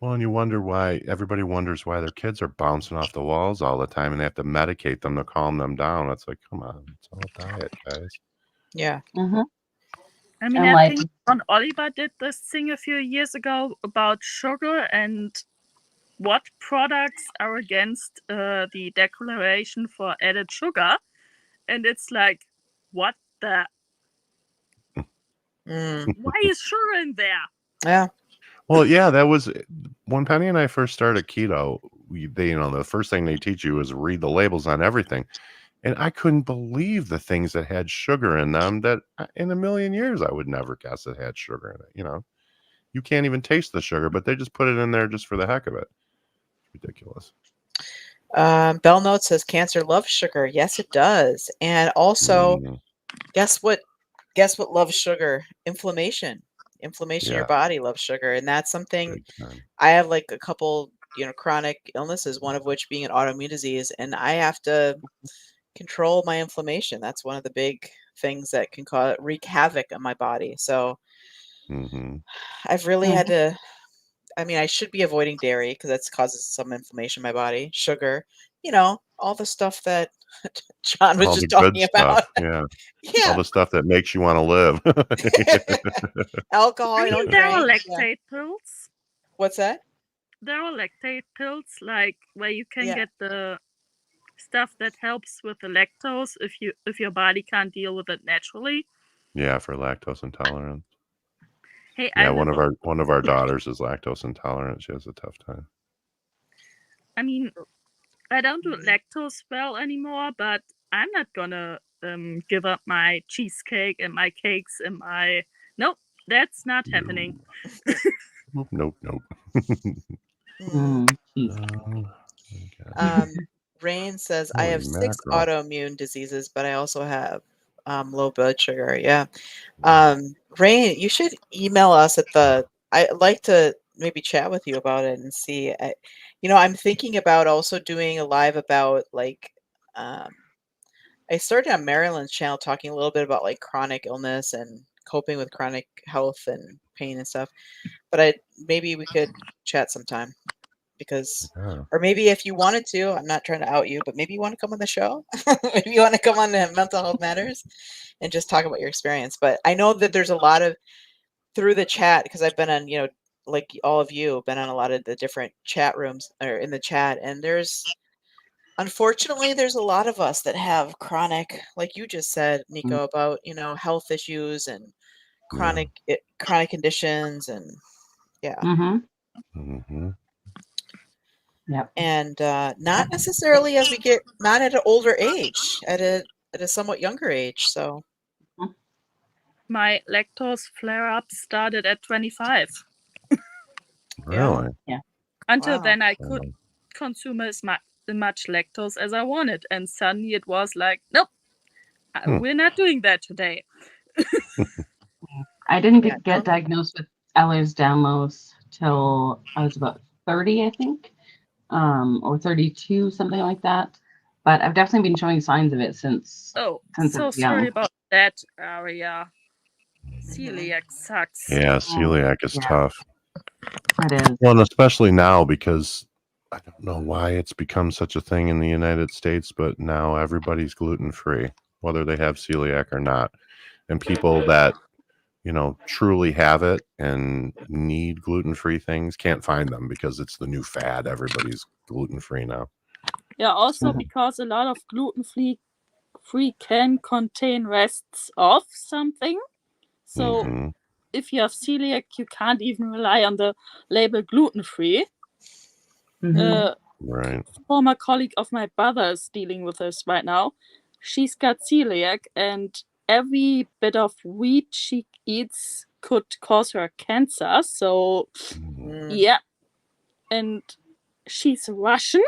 Well, and you wonder why everybody wonders why their kids are bouncing off the walls all the time and they have to medicate them to calm them down. It's like, come on, it's all diet, guys. Yeah. Mm-hmm. I mean, And I like, think John Oliver did this thing a few years ago about sugar and what products are against the declaration for added sugar. And it's like, what the? Why is sugar in there? Yeah. Well, yeah, that was when Penny and I first started keto. The first thing they teach you is read the labels on everything. And I couldn't believe the things that had sugar in them that in a million years I would never guess it had sugar in it. You know, you can't even taste the sugar, but they just put it in there just for the heck of it. Ridiculous. Bell Note says cancer loves sugar. Yes, it does. And also, guess what loves sugar? Inflammation. Inflammation in your body loves sugar. And that's something I have like a couple, chronic illnesses, one of which being an autoimmune disease. And I have to control my inflammation. That's one of the big things that can wreak havoc on my body. So I've really had to, I should be avoiding dairy because that causes some inflammation in my body. Sugar, all the stuff that John was all just the good talking about. stuff. Yeah. Yeah. All the stuff that makes you want to live. Alcohol. I mean, there are lactate pills. What's that? There are lactate pills, like where you can get the stuff that helps with the lactose if your body can't deal with it naturally. Yeah, for lactose intolerance. Hey, yeah, one of our daughters is lactose intolerant. She has a tough time. I mean, I don't do lactose well anymore, but I'm not gonna give up my cheesecake and my cakes and my nope, that's not happening. Nope. Rain says I have 6 autoimmune diseases, but I also have low blood sugar. Yeah. Rain, you should email us I'd like to maybe chat with you about it and see. I'm thinking about also doing a live about like I started on Marilyn's channel talking a little bit about like chronic illness and coping with chronic health and pain and stuff. But maybe we could chat sometime because, or maybe if you wanted to, I'm not trying to out you, but maybe you want to come on the show. Maybe you want to come on the Mental Health Matters and just talk about your experience. But I know that there's a lot of through the chat because I've been on, like all of you been on a lot of the different chat rooms or in the chat, and unfortunately, there's a lot of us that have chronic, like you just said, Nico, about, health issues and chronic conditions and Yep. And not necessarily as we get, not at an older age, at a at a somewhat younger age. So My lactose flare-up started at 25. Really? Until Wow. then, I could consume as much lactose as I wanted, and suddenly it was like, nope, we're not doing that today. I didn't Yeah, get diagnosed with Ehlers-Danlos till I was about 30, I think, or 32, something like that. But I've definitely been showing signs of it since Oh, I so was sorry young. about that area. Celiac sucks. Yeah, celiac is Yeah. tough. It is. Well, and especially now because I don't know why it's become such a thing in the United States, but now everybody's gluten free, whether they have celiac or not. And people that, truly have it and need gluten free things can't find them because it's the new fad. Everybody's gluten free now. Yeah, also Mhm. because a lot of gluten-free can contain rests of something. So Mhm. if you have celiac, you can't even rely on the label gluten-free. Mhm. Right. Former colleague of my brother is dealing with this right now. She's got celiac, and every bit of wheat she eats could cause her cancer. So, Mhm. yeah. And she's Russian.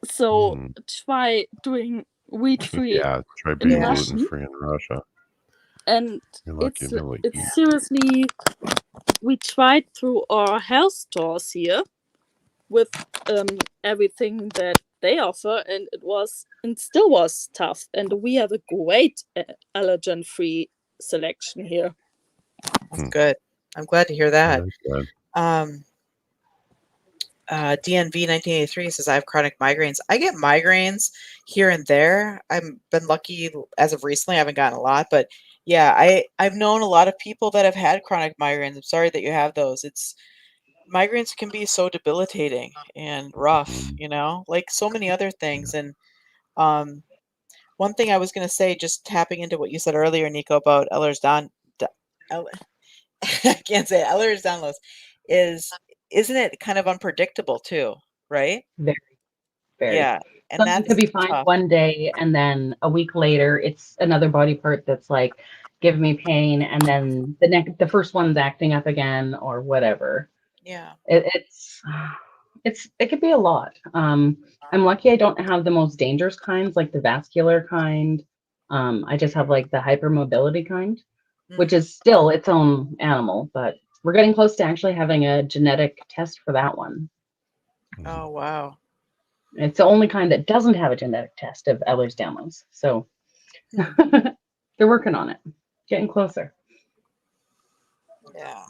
So Mhm. try doing wheat-free Yeah, try in being Yeah. gluten Russian. free in Russia. And You're lucky it's to like it's seriously, we tried through our health stores here with everything that they offer, and still was tough. And we have a great allergen-free selection here. That's good. I'm glad to hear that. That's good. DNV 1983 says I have chronic migraines. I get migraines here and there. I've been lucky as of recently. I haven't gotten a lot, but yeah, I've known a lot of people that have had chronic migraines. I'm sorry that you have those. Migraines can be so debilitating and rough, Mhm. like so many other things. And one thing I was going to say, just tapping into what you said earlier, Nico, about I can't say it, Ehlers-Danlos, isn't it kind of unpredictable too, right? Very, very. Yeah, and Something could that's be fine tough. one day, and then a week later, it's another body part that's like giving me pain, and then the first one's acting up again, or whatever. Yeah. It could be a lot. I'm lucky I don't have the most dangerous kinds, like the vascular kind. I just have like the hypermobility kind, which Mm. is still its own animal, but we're getting close to actually having a genetic test for that one. Oh, wow. It's the only kind that doesn't have a genetic test of Ehlers-Danlos. So Hmm. they're working on it, getting closer. Yeah.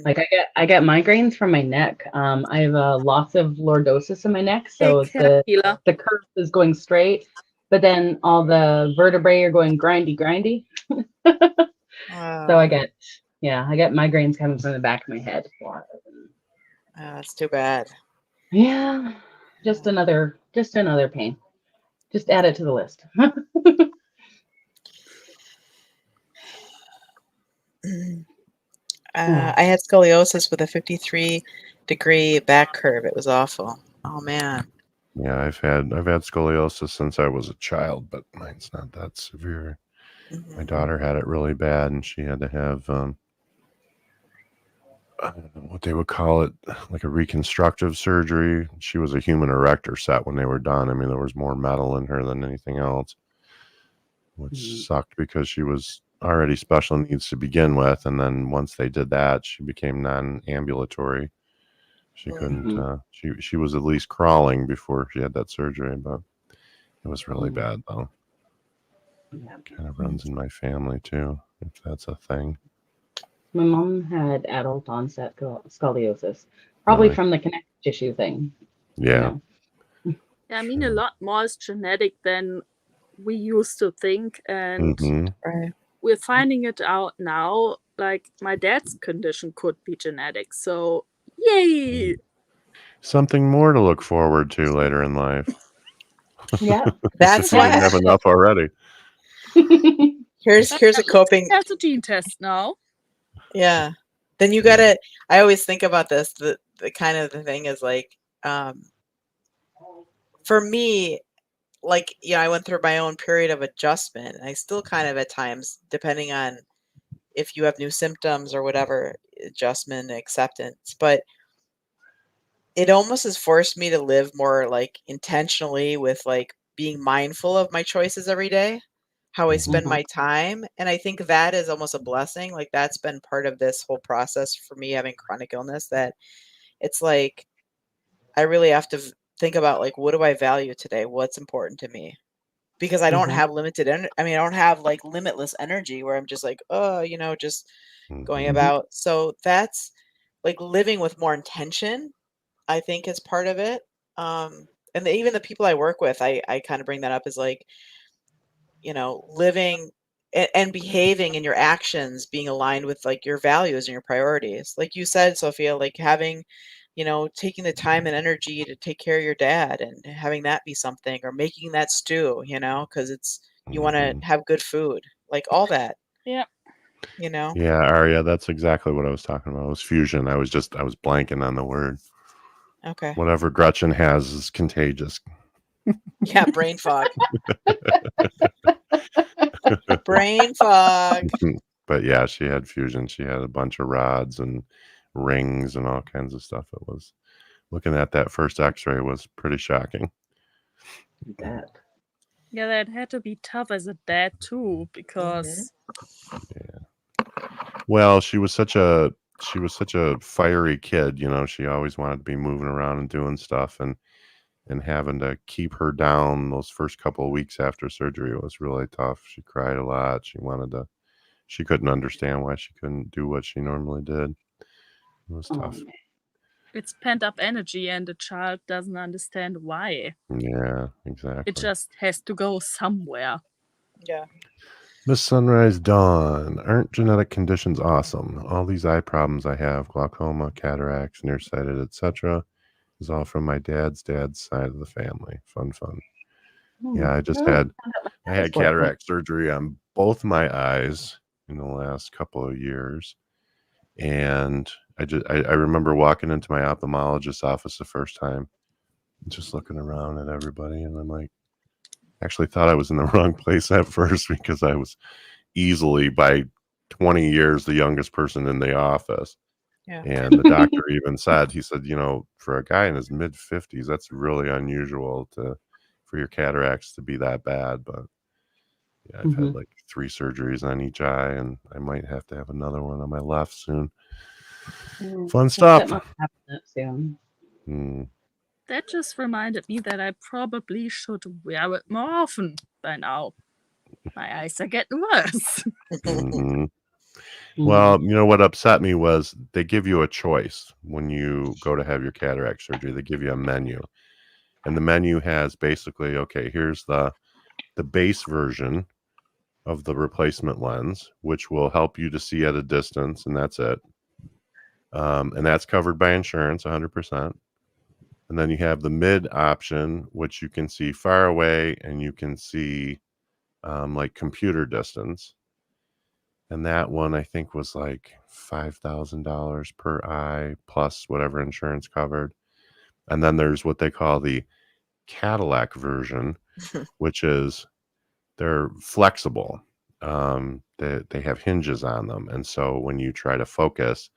Like I get migraines from my neck. I have a loss of lordosis in my neck, so Take care, Hila. the curve is going straight, but then all the vertebrae are going grindy. So I get migraines coming from the back of my head. that's too bad. Yeah, just Yeah. another pain. Just add it to the list. I had scoliosis with a 53-degree back curve. It was awful. Oh man. Yeah, I've had scoliosis since I was a child, but mine's not that severe. My Mhm. daughter had it really bad, and she had to have I don't know what they would call it, like a reconstructive surgery. She was a human erector set when they were done. I mean, there was more metal in her than anything else, which sucked because she was already special needs to begin with, and then once they did that, she became non-ambulatory. She couldn't. She was at least crawling before she had that surgery, but it was really bad though. Kind of runs in my family too, if that's a thing. My mom had adult onset scoliosis, probably Really? from the connective tissue thing. Yeah. Yeah, I mean, a lot more is genetic than we used to think, and Right. we're finding it out now. Like, my dad's condition could be genetic, so yay! Something more to look forward to later in life. Yeah. That's We didn't why have enough already. here's a coping. That's a gene test now. Yeah. Then you gotta. I always think about this. The kind of the thing is like, for me, like, I went through my own period of adjustment, and I still kind of at times, depending on if you have new symptoms or whatever, adjustment, acceptance. But it almost has forced me to live more like intentionally with like being mindful of my choices every day, how I spend Mhm. my time. And I think that is almost a blessing. Like that's been part of this whole process for me having chronic illness, that it's like I really have to think about like, what do I value today? What's important to me? Because I don't Mhm. have limited I mean, I don't have like limitless energy where I'm just like, oh, just going Mhm. about. So that's like living with more intention, I think, is part of it. And even the people I work with, I kind of bring that up as like, living and behaving in your actions, being aligned with like your values and your priorities. Like you said, Sophia, like having, taking the time and energy to take care of your dad and having that be something, or making that stew, because you want to Mhm. have good food, like all that, Yeah. you know? Yeah, Arya, that's exactly what I was talking about. It was fusion. I was blanking on the word. Okay. Whatever Gretchen has is contagious. Yeah, brain fog. Brain fog. But yeah, she had fusion. She had a bunch of rods and rings and all kinds of stuff. It was looking at that first X-ray was pretty shocking. You bet. Yeah, that had to be tough as a dad too, because Well, she was such a fiery kid. She always wanted to be moving around and doing stuff, and having to keep her down those first couple of weeks after surgery was really tough. She cried a lot. She couldn't understand why she couldn't do what she normally did. It was Oh, tough. man. it's pent up energy and the child doesn't understand why. Yeah, It exactly. just has to go somewhere. Yeah. Miss Sunrise Dawn, aren't genetic conditions awesome? All these eye problems I have, glaucoma, cataracts, nearsighted, etc., is all from my dad's side of the family. Fun. Yeah, I had cataract surgery on both my eyes in the last couple of years. And I remember walking into my ophthalmologist's office the first time, just looking around at everybody, and I'm like, actually thought I was in the wrong place at first, because I was easily by 20 years the youngest person in the office. Yeah. And the doctor even said, for a guy in his mid 50s, that's really unusual for your cataracts to be that bad. But yeah, I've had like 3 surgeries on each eye, and I might have to have another one on my left soon. Fun stuff. That must happen soon. That just reminded me that I probably should wear it more often by now. My eyes are getting worse. Mhm. Well, what upset me was they give you a choice when you go to have your cataract surgery. They give you a menu, and the menu has basically, okay, here's the base version of the replacement lens, which will help you to see at a distance, and that's it. And that's covered by insurance 100%. And then you have the mid option, which you can see far away and you can see like computer distance. And that one, I think, was like $5,000 per eye plus whatever insurance covered. And then there's what they call the Cadillac version, which is they're flexible. They have hinges on them. And so when you try to focus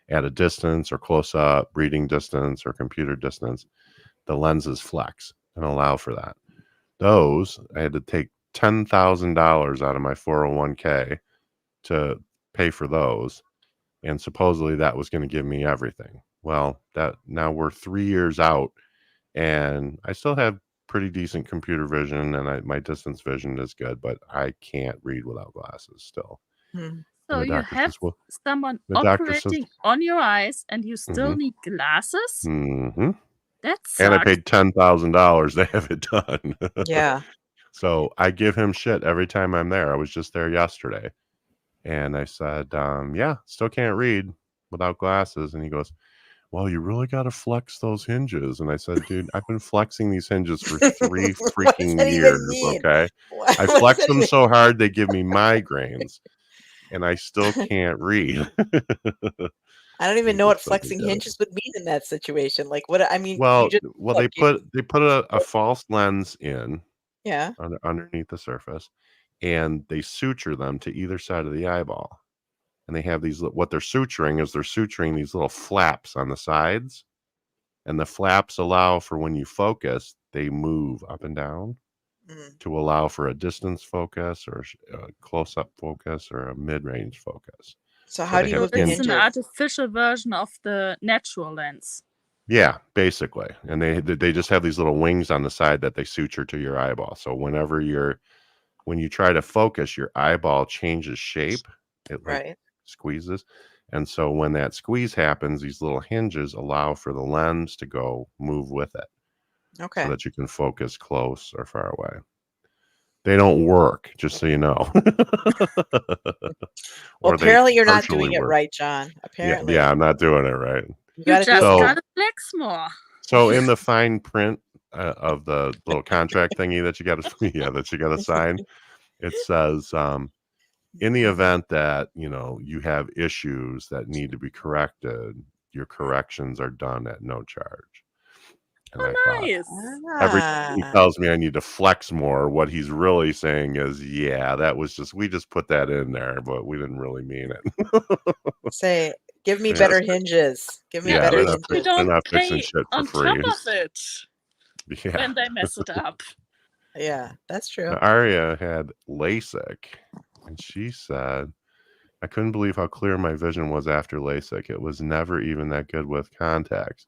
at a distance or close up, reading distance or computer distance, the lenses flex and allow for that. Those, I had to take $10,000 out of my 401k to pay for those. And supposedly that was going to give me everything. Well, that now we're 3 years out, and I still have pretty decent computer vision, and my distance vision is good, but I can't read without glasses still. So the you doctor have says, well, someone the doctor says, operating on your eyes and you still Mhm. need glasses? That and I sucks. paid $10,000 to have it done. Yeah. So I give him shit every time I'm there. I was just there yesterday, and I said, yeah, still can't read without glasses. And he goes, well, you really got to flex those hinges. And I said, dude, I've been flexing these hinges for 3 What does freaking that even years. mean? Okay. What I does flex that them even so hard they give me migraines, and I still can't read. I don't even He know what just doesn't flexing get it. hinges would mean in that situation. Like, what I mean, you Well, just they look, you put a false lens in, Yeah. underneath the surface, and they suture them to either side of the eyeball. And they have these, what they're suturing these little flaps on the sides, and the flaps allow for when you focus, they move up and down Mm. to allow for a distance focus or a close-up focus or a mid-range focus. So how they do you have move the It's an hinges? artificial version of the natural lens. Yeah, basically. And they just have these little wings on the side that they suture to your eyeball. So when you try to focus, your eyeball changes shape. It like Right. squeezes. And so when that squeeze happens, these little hinges allow for the lens to move with it Okay. so that you can focus close or far away. They don't work, just so you know. Well, Or they apparently you're not partially doing it work. right, John. Apparently. Yeah, I'm not doing it right. You You got to just do So- gotta flex more. So in the fine print of the little contract thingy that you got to sign, it says, in the event that you have issues that need to be corrected, your corrections are done at no charge. And I thought, Nice. every time he tells me I need to flex more, what he's really saying is, yeah, that was we just put that in there, but we didn't really mean it. Say, give me Yes. better hinges. Give me Yeah, better they're hinges. You don't not fixing pay shit for on free. top of it Yeah. when they mess it up. Yeah, that's true. Aria had LASIK, and she said, I couldn't believe how clear my vision was after LASIK. It was never even that good with contacts.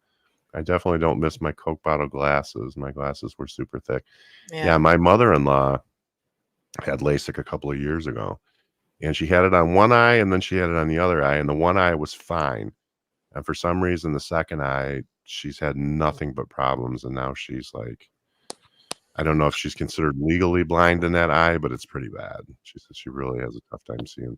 I definitely don't miss my Coke bottle glasses. My glasses were super thick. Yeah, my mother-in-law had LASIK a couple of years ago, and she had it on one eye, and then she had it on the other eye, and the one eye was fine. And for some reason, the second eye, she's had nothing but problems, and now she's like, I don't know if she's considered legally blind in that eye, but it's pretty bad. She says she really has a tough time seeing.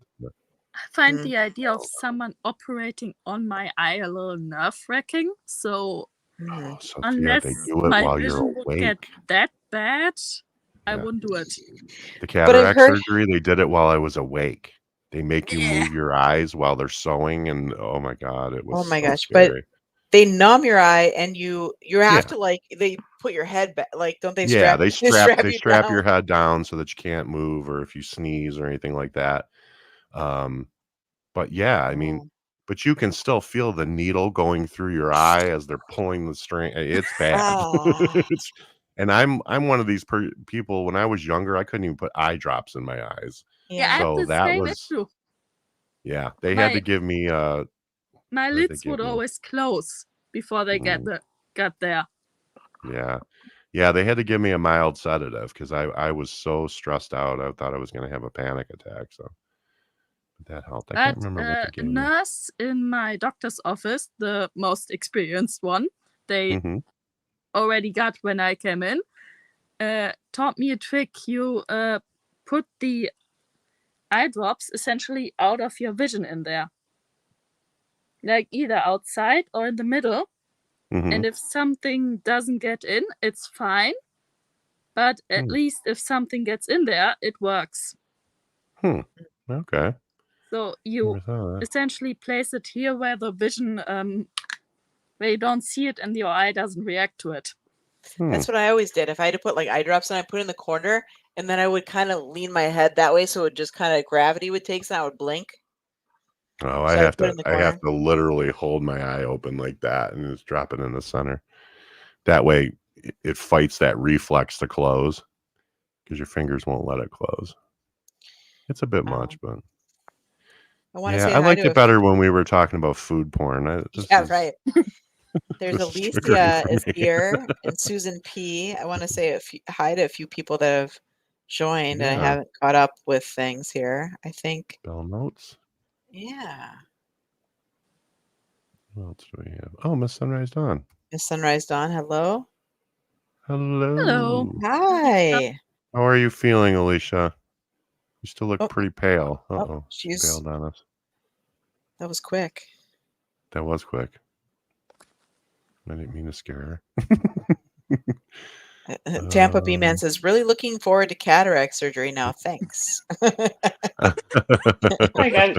I find Mm. the idea of someone operating on my eye a little nerve-wracking. So Mhm. Oh, so unless they do it my while you're vision would get awake. that bad, I Yeah. wouldn't do it. The I've cataract heard- surgery, they did it while I was awake. They make you Yeah. move your eyes while they're sewing, and oh my god, it was Oh my so gosh, but scary. They numb your eye, and you have Yeah. to they put your head back. Like, don't they Yeah, strap? they you strap down? your head down so that you can't move, or if you sneeze or anything like that. But yeah, I mean, Oh. but you can still feel the needle going through your eye as they're pulling the string. It's bad. Ah. And I'm one of these people. When I was younger, I couldn't even put eye drops in my eyes. Yeah, I So had the that same was- issue. Yeah, they had to My- give me My What'd they lids give would you? always close before they got there. yeah, they had to give me a mild sedative because I was so stressed out. I thought I was going to have a panic attack. So that helped. I can't But remember what a they gave me. nurse in my doctor's office, the most experienced one, they Mhm. already got when I came in, taught me a trick. You put the eye drops essentially out of your vision in there, like either outside or in the middle. Mhm. And if something doesn't get in, it's fine. But at Hmm. least if something gets in there, it works. Okay. So you Never thought of that. essentially place it here where the vision, where you don't see it and your eye doesn't react to it. That's what I always did. If I had to put eye drops in, I put it in the corner, and then I would kind of lean my head that way, so it just kind of gravity would take, so I would blink. Oh, So I I have put it to. in the I have to literally hold my eye open like that and just drop it in the center. That way, it fights that reflex to close because your fingers won't let it close. It's a bit much, but I want to yeah, say I hi liked to it better when we were talking about food porn. right. There's this is Alicia triggering is for me. here and Susan P. I want to say hi to a few people that have joined, and I Yeah. haven't caught up with things here. I think, Bell notes. yeah. What else do we have? Oh, Miss Sunrise Dawn. Miss Sunrise Dawn, hello. Hello. Hello. Hi. How are you feeling, Alicia? You still look Oh. pretty pale. Oh, Uh-oh. she's Bailed on us. that was quick. That was quick. I didn't mean to scare Tampa B Man says, really looking forward to cataract surgery now. Thanks. her. Hi, guys.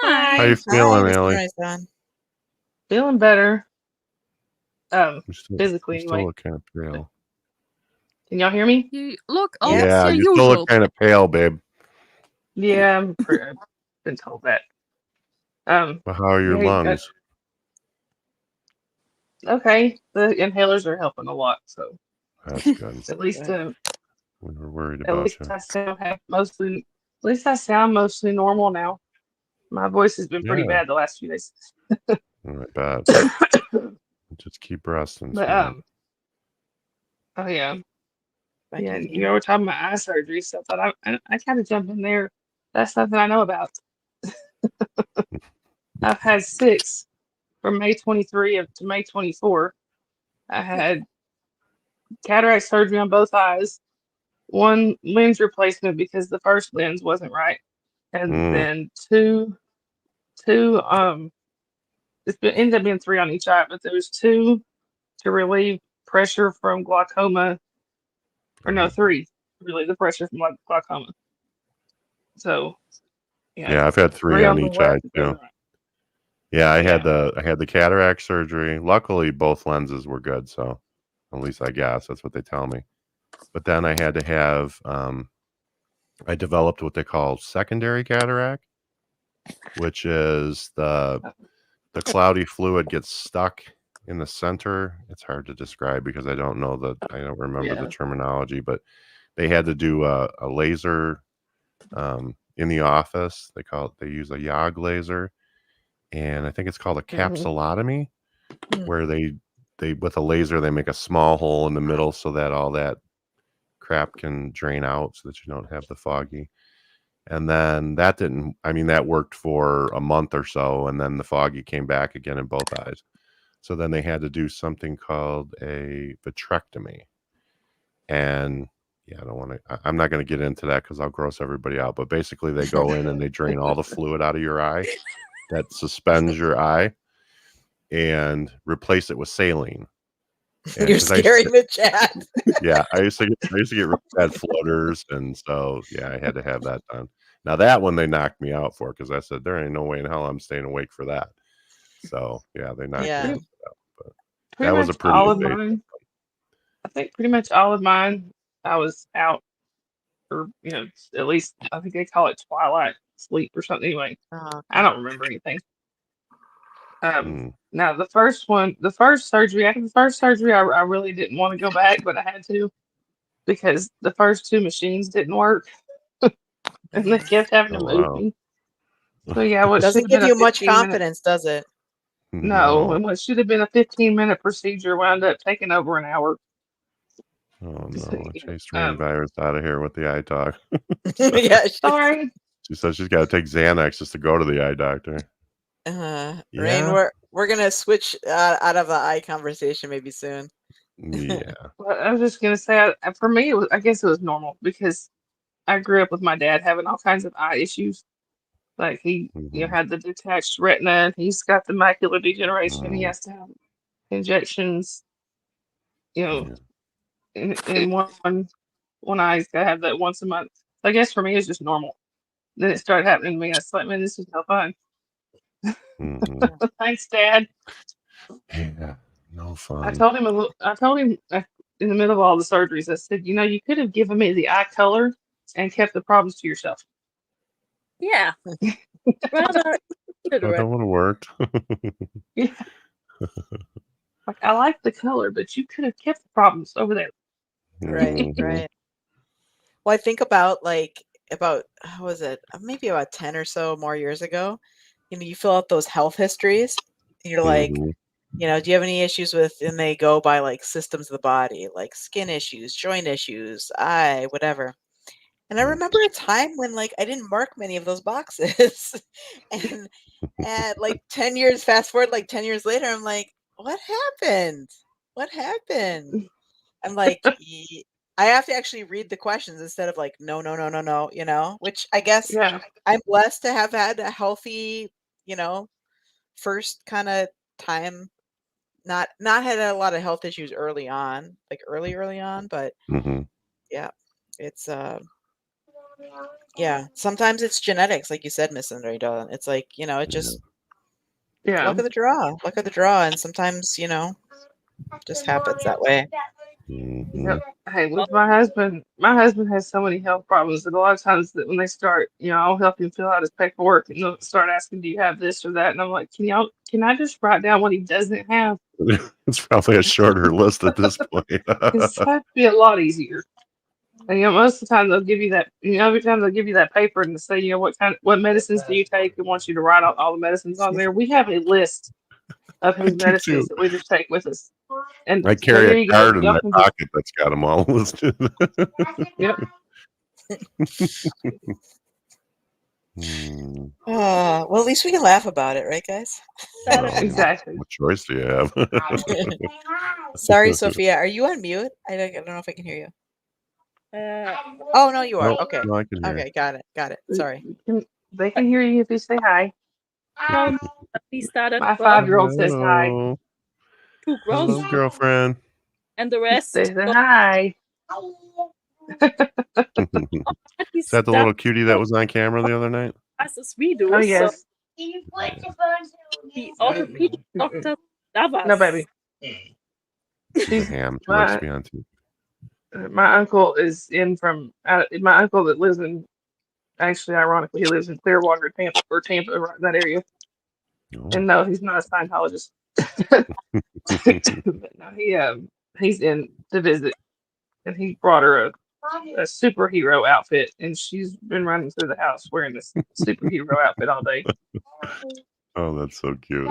How you feeling, Miss Allie? Sunrise Dawn. Feeling better. You still, Physically, you still like- look kind of pale. Can y'all hear me? You look Yeah. almost Yeah, your you still usual. look kind of pale, babe. Yeah, I've been told that. But how are your Yeah, lungs? okay. The inhalers are helping a lot, so That's good. at least Good. We were worried at about least you. I sound mostly normal now. My voice has been pretty Yeah, bad the last few days. I bet. Just keep resting, But sweetie. oh yeah. Thank Yeah, you. you were talking about eye surgery, so I thought I kind of jump in there. That's something I know about. I've had 6 from May 23 to May 24. I had cataract surgery on both eyes, one lens replacement because the first lens wasn't right, and Mm, then two ended up being 3 on each eye, but there was 2 to relieve pressure from glaucoma, or no, 3 to relieve the pressure from glaucoma. So yeah, I've had 3 3 on on the each eye left and 3 on too. the right. Yeah, I Yeah. had the cataract surgery. Luckily, both lenses were good, so at least I guess that's what they tell me. But then I had to have I developed what they call secondary cataract, which is the cloudy fluid gets stuck in the center. It's hard to describe because I don't remember the Yeah. terminology, but they had to do a laser in the office. They use a YAG laser, and I think it's called a capsulotomy, where they with a laser they make a small hole in the middle so that all that crap can drain out so that you don't have the foggy. And then that worked for a month or so, and then the foggy came back again in both eyes. So then they had to do something called a vitrectomy. And yeah, I'm not going to get into that because I'll gross everybody out. But basically, they go in and they drain all the fluid out of your eye that suspends your eye and replace it with saline. And You're 'cause I used to scaring the chat. yeah, I used to get really bad floaters, and so yeah, I had to have that done. Now that one they knocked me out for because I said there ain't no way in hell I'm staying awake for that. So yeah, they knocked me Yeah. out for that. But Pretty that was a much pretty all of invasive. mine. I think pretty much all of mine, I was out for, at least I think they call it twilight sleep or something. Anyway, I don't remember anything. Mm, Now the first surgery, after the first surgery, I really didn't want to go back, but I had to because the first 2 machines didn't work and they kept having to oh move wow. me. So yeah, what should Doesn't have give been a you much 15-minute confidence, does it? no, No. and what should have been a 15-minute procedure wound up taking over an hour. Oh So, no. Chase Rain virus out of here with the eye talk. Yeah. sorry. She says she's got to take Xanax just to go to the eye doctor. Rain, Yeah. we're gonna switch out of the eye conversation maybe soon. Yeah. Well, I was just gonna say, for me, I guess it was normal because I grew up with my dad having all kinds of eye issues. Like he, Mhm. had the detached retina. And he's got the macular degeneration. He Mm, has to have injections. You know, yeah. in one eye. He's got to have that once a month. So I guess for me, it's just normal. Then it started happening to me. I was like, man, this is no fun. Mhm. Thanks, Dad. Yeah. No I fun. told him. I told him in the middle of all the surgeries. I said, you could have given me the eye color and kept the problems to yourself. Yeah. Rather Oh, that would have worked. Yeah. Like I like the color, but you could have kept the problems over there. Right, Mhm. right. Well, I think about how was it? Maybe about 10 or so more years ago. You fill out those health histories, and you're like, Mhm. do you have any issues with? And they go by like systems of the body, like skin issues, joint issues, eye, whatever. And I remember a time when like I didn't mark many of those boxes, and at like 10 years, fast forward like 10 years later, I'm like, what happened? What happened? I'm like, I have to actually read the questions instead of like, no, no, no, no, no, which I guess Yeah. I'm blessed to have had a healthy, first kind of time, not had a lot of health issues early on, like early on, but Mhm. yeah, it's, yeah, sometimes it's genetics, like you said, Miss Andrea. It's like, it just Yeah. luck of the draw, and sometimes, just happens that way. Mhm. Yep. Hey, with my husband has so many health problems that a lot of times that when they start, I'll help him fill out his paperwork and they'll start asking, "Do you have this or that?" And I'm like, can I just write down what he doesn't have? It's probably a shorter list at this point. Because that'd be a lot easier. And most of the time they'll give you that. Every time they'll give you that paper and say, what medicines do you take, and want you to write out all the medicines on there. We have a list of his do medicines too. that we just take with us. And I so carry here a you go. card in Y'all my can just, pocket that's got them all listed. yep. Well, at least we can laugh about it, right, guys? Well, Exactly. what choice do you have? Sorry, Sophia. Are you on mute? I don't know if I can hear you. Oh, no, you are. Nope, Okay. no, I can hear. Okay, got it. Sorry. They can hear you if you say hi. We started My 12 5-year-old says hi. Hello. too gross, Hello, girlfriend. and the rest. They say hi. Is that the little cutie that was on camera the other night? as we do. Oh yes. So the orthopedic doctor love us. No, baby. The ham. She likes to be on TV. My uncle is my uncle that lives in, actually, ironically, he lives in Clearwater, Tampa, right in that area. Oh. And no, he's not a Scientologist. But no, he's in to visit, and he brought her a superhero outfit, and she's been running through the house wearing this superhero outfit all day. Oh, that's so cute.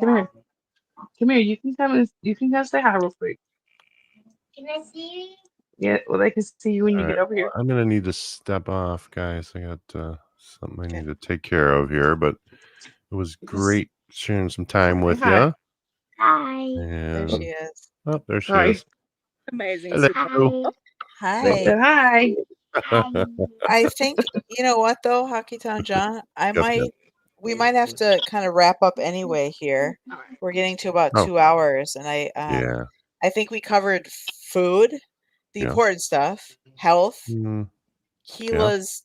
Come here. You can come say hi real quick. Can I see? Yeah, well, they can see you when you All get right. over here. I'm gonna need to step off, guys. I got something I need to take care of here, but it was great sharing some time with Hi. you. Hi. There And she is. oh, there she Hi. is. Amazing. Hello. They Hi. said hi. I think, you know what, though, Hockey Town John? Yes, ma'am. We might have to kind of wrap up anyway here. We're getting to about Oh. 2 hours, and Yeah. I think we covered food, the Yeah. important stuff, health, Mm. Keela's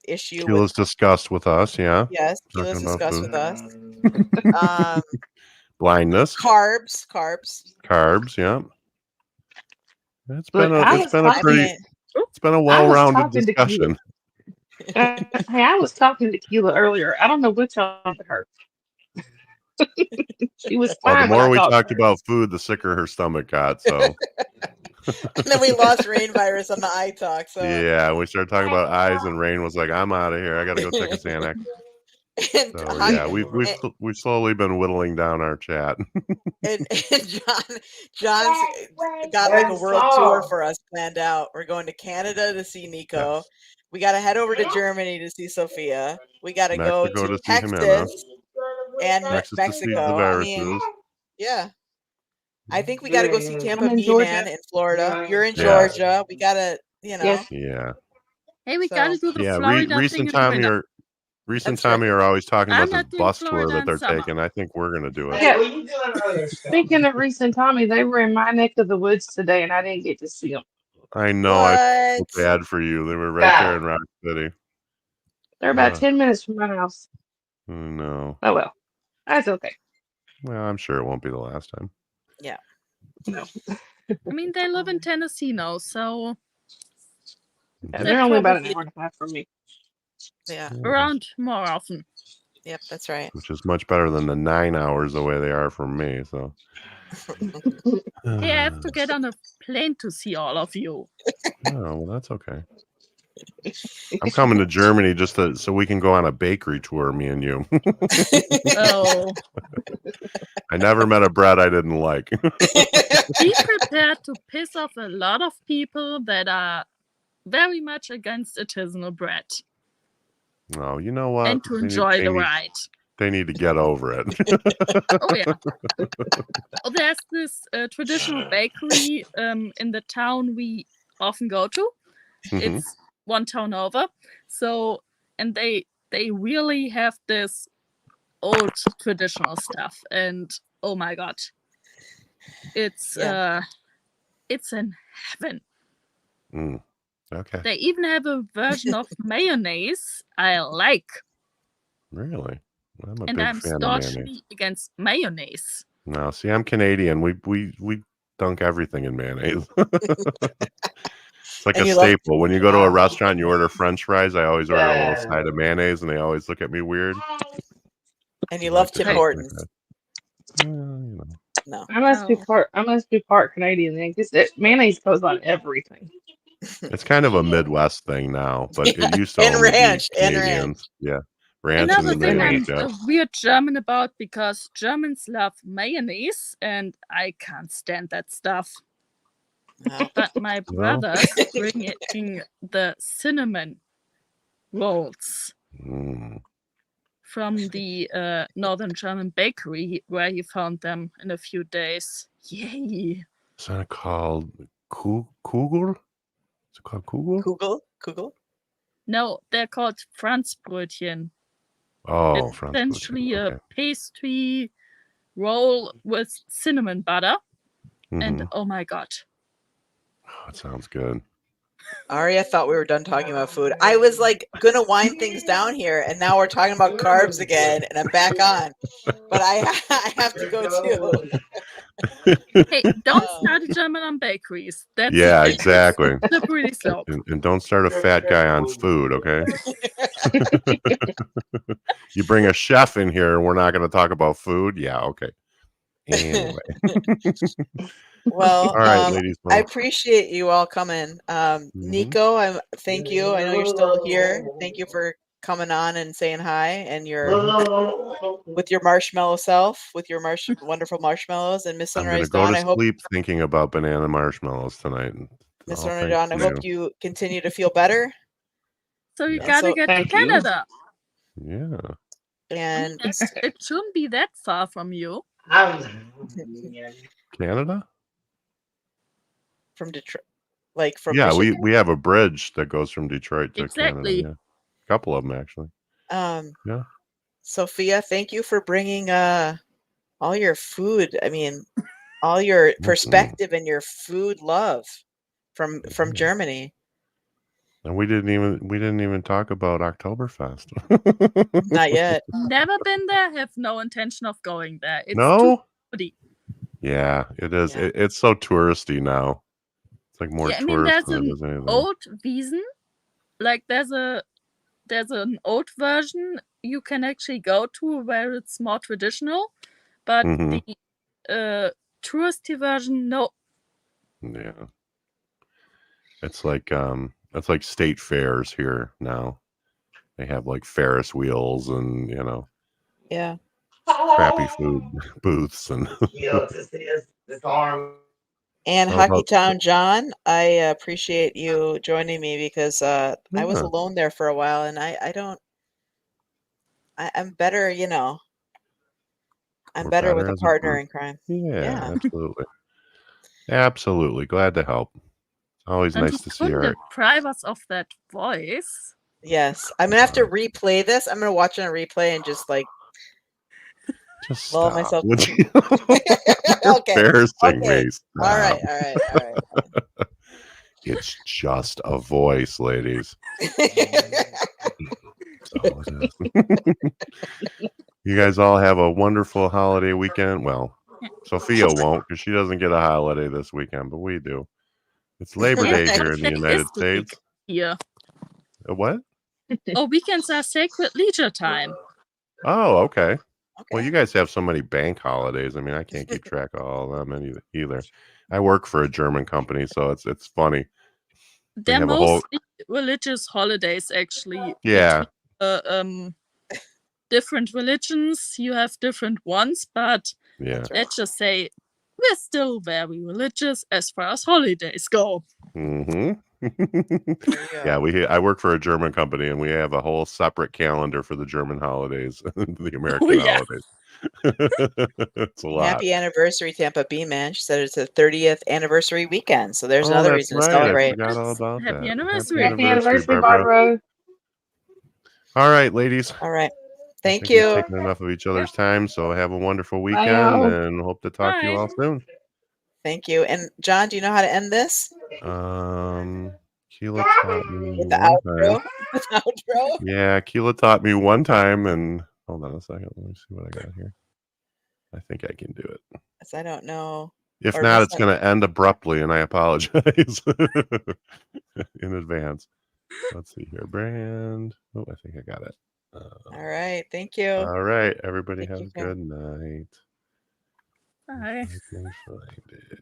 issue She was discussed with us. Yeah. yes, Keela's Talking about discussed food. with us. Blindness. Carbs. Carbs. Yeah. It's Look, been I a was talking- it's been a well-rounded talking to discussion. Hey, I was talking to Keela earlier. I don't know which one to her. She was Well, the fine when more I we talked talked about food, the sicker her stomach got. So and then we lost rain virus on the eye talk. So yeah, we started talking about eyes, and Rain was like, "I'm out of here. I got to go take a Xanax." and, So yeah, we've slowly been whittling down our chat. and John's got like a world tour for us planned out. We're going to Canada to see Nico. Yes. We got to head over to Germany to see Sophia. We got to go Mexico to to see Jimena. Texas and Texas to see the Mexico. I mean, viruses. yeah. I think we got to go see Tampa I'm in B Georgia. Man in Florida. You're in Yeah. Georgia. We got to, Yes. Yeah. Hey, we So- gotta do the Yeah. Florida thing Recent in the Tommy winter. Recent That's right. Tommy are always talking I'm about not this doing bus tour Florida that in they're summer. taking. I think we're gonna do it. Yeah. Speaking of recent Tommy, they were in my neck of the woods today, and I didn't get to see them. I know. I What? feel bad for you. They were right there in Rock City. They're about Yeah. 10 minutes from my house. I know. Oh well, that's okay. Well, I'm sure it won't be the last time. No, I mean, they live in Tennessee now, so yeah, they're only about an probably- hour and a half from me. Yeah. around more often. Yep. That's right. Which is much better than the 9 hours away they are from me. So. Hey, I have to get on a plane to see all of you. Oh, well, that's okay. I'm coming to Germany just so we can go on a bakery tour, me and you. Oh, I never met a bread I didn't like. be prepared to piss off a lot of people that are very much against artisanal bread Oh, you know what? and to enjoy the ride. They need to get over it. Oh yeah. Oh, there's this traditional bakery in the town we often go to. Mhm. It's one town over. So, and they really have this old traditional stuff, and oh my god, it's in heaven. Mm. Okay. They even have a version of mayonnaise I like, Really? I'm a and big I'm fan of mayonnaise. staunchly against mayonnaise. No, see, I'm Canadian. We dunk everything in mayonnaise. It's like And a you love- staple. When you go to a restaurant and you order French fries, I always order a little side of mayonnaise, and they always look at me weird. And you I love like to Tim dunk Hortons. like that. Well, you know. No. I must be No. part Canadian then, because mayonnaise goes on everything. It's kind of a Midwest thing now, but Yeah, it used to and only ranch, be and Canadians. Yeah, ranch Another and the thing mayonnaise. I'm Yeah. a weird German about, because Germans love mayonnaise and I can't stand that stuff. No. But my Well. brothers bringing the cinnamon rolls Mm. from the Northern German bakery where he found them in a few days. Yay! Is that called Kugel? Is it called Kugel? Kugel. No, they're called Franzbrötchen. Oh, It's Franzbrötchen. essentially Okay. a pastry roll with cinnamon butter. And Mhm. oh my god. Oh, it sounds good. Aria thought we were done talking about food. I was like gonna wind things down here, and now we're talking about carbs again, and I'm back on. But I have to go too. Hey, don't start a German on bakeries. That's Yeah, the thing. exactly. Slippery slope. And don't start a fat guy on food, okay? You bring a chef in here and we're not going to talk about food? Yeah, okay. Anyway. Well, All right, ladies. I appreciate you all coming. Nico, thank you. I know you're still here. Thank you for coming on and saying hi, and with your marshmallow self, with your wonderful marshmallows. And Miss I'm going to Sunrise go Dawn, to I hope sleep thinking about banana marshmallows tonight. Miss All Sunrise thanks Dawn, I to hope you continue to feel better. So you Yeah. gotta So- get to Thank you. Canada. Yeah. And It shouldn't be that far from you. Canada? from Detroit, like from Yeah, Michigan. we have a bridge that goes from Detroit to Exactly. Canada. Yeah. A couple of them, actually. Yeah. Sophia, thank you for bringing all your food. I mean, all your perspective and your food love from Mhm. Germany. And we didn't even talk about Oktoberfest. Not yet. Never been there, have no intention of going there. It's No? too foodie. Yeah, it is. Yeah. It's so touristy now. It's like more Yeah, I mean, tourist there's than it an is anything. old Wiesen. Like there's an old version you can actually go to where it's more traditional, but Mhm. the touristy version, no. Yeah. It's like state fairs here now. They have like Ferris wheels and, Yeah. crappy food booths and And How Hockey about- Town John, I appreciate you joining me because I was Yeah. alone there for a while, and I'm better, I'm We're better with better a as a partner group. in crime. Yeah, Yeah. absolutely. Absolutely. Glad to help. Always And nice to see couldn't Art. deprive us of that voice. Yes. I'm gonna have to replay this. I'm gonna watch it on replay and just like Just lull stop. myself. Would you? You're Okay, embarrassing okay. me. all right, Stop. all right. It's just a voice, ladies. That's all it is. You guys all have a wonderful holiday weekend. Well, Sophia won't because she doesn't get a holiday this weekend, but we do. It's Labor Yeah, Day here in the holiday United is the week States. here. A what? Oh, weekends are sacred leisure time. Oh, okay. Well, Okay. you guys have so many bank holidays. I mean, I can't keep track of all of them either. I work for a German company, so it's funny. They're have a whole- mostly religious holidays, actually. Yeah. Different religions, you have different ones, but Yeah. That's right. let's just say we're still very religious as far as holidays go. Mm-hmm. There you go. Yeah, I work for a German company, and we have a whole separate calendar for the German holidays, the American yeah. holidays. It's a lot. Happy anniversary, Tampa Bee Man. She said it's the 30th anniversary weekend, so there's Oh, another that's reason to right. celebrate. I forgot all about Happy that. anniversary. Happy anniversary, Barbara. All right, ladies. All right. I Thank think we've you. taken enough of each other's time, so have a wonderful Bye, weekend, y'all. and hope to talk to you Bye. all soon. Thank you. And John, do you know how to end this? Keela taught me With the one outro? time. With the outro? Yeah, Keela taught me one time, and hold on a second. Let me see what I got here. I think I can do it. 'Cause I don't know. If Or not, was it's that- going to end abruptly, and I apologize in advance. Let's see here. Brand. Oh, I think I got it. All right. Thank you. All right. Everybody Thank have you, a Kim. good night. Bye. If I can find it.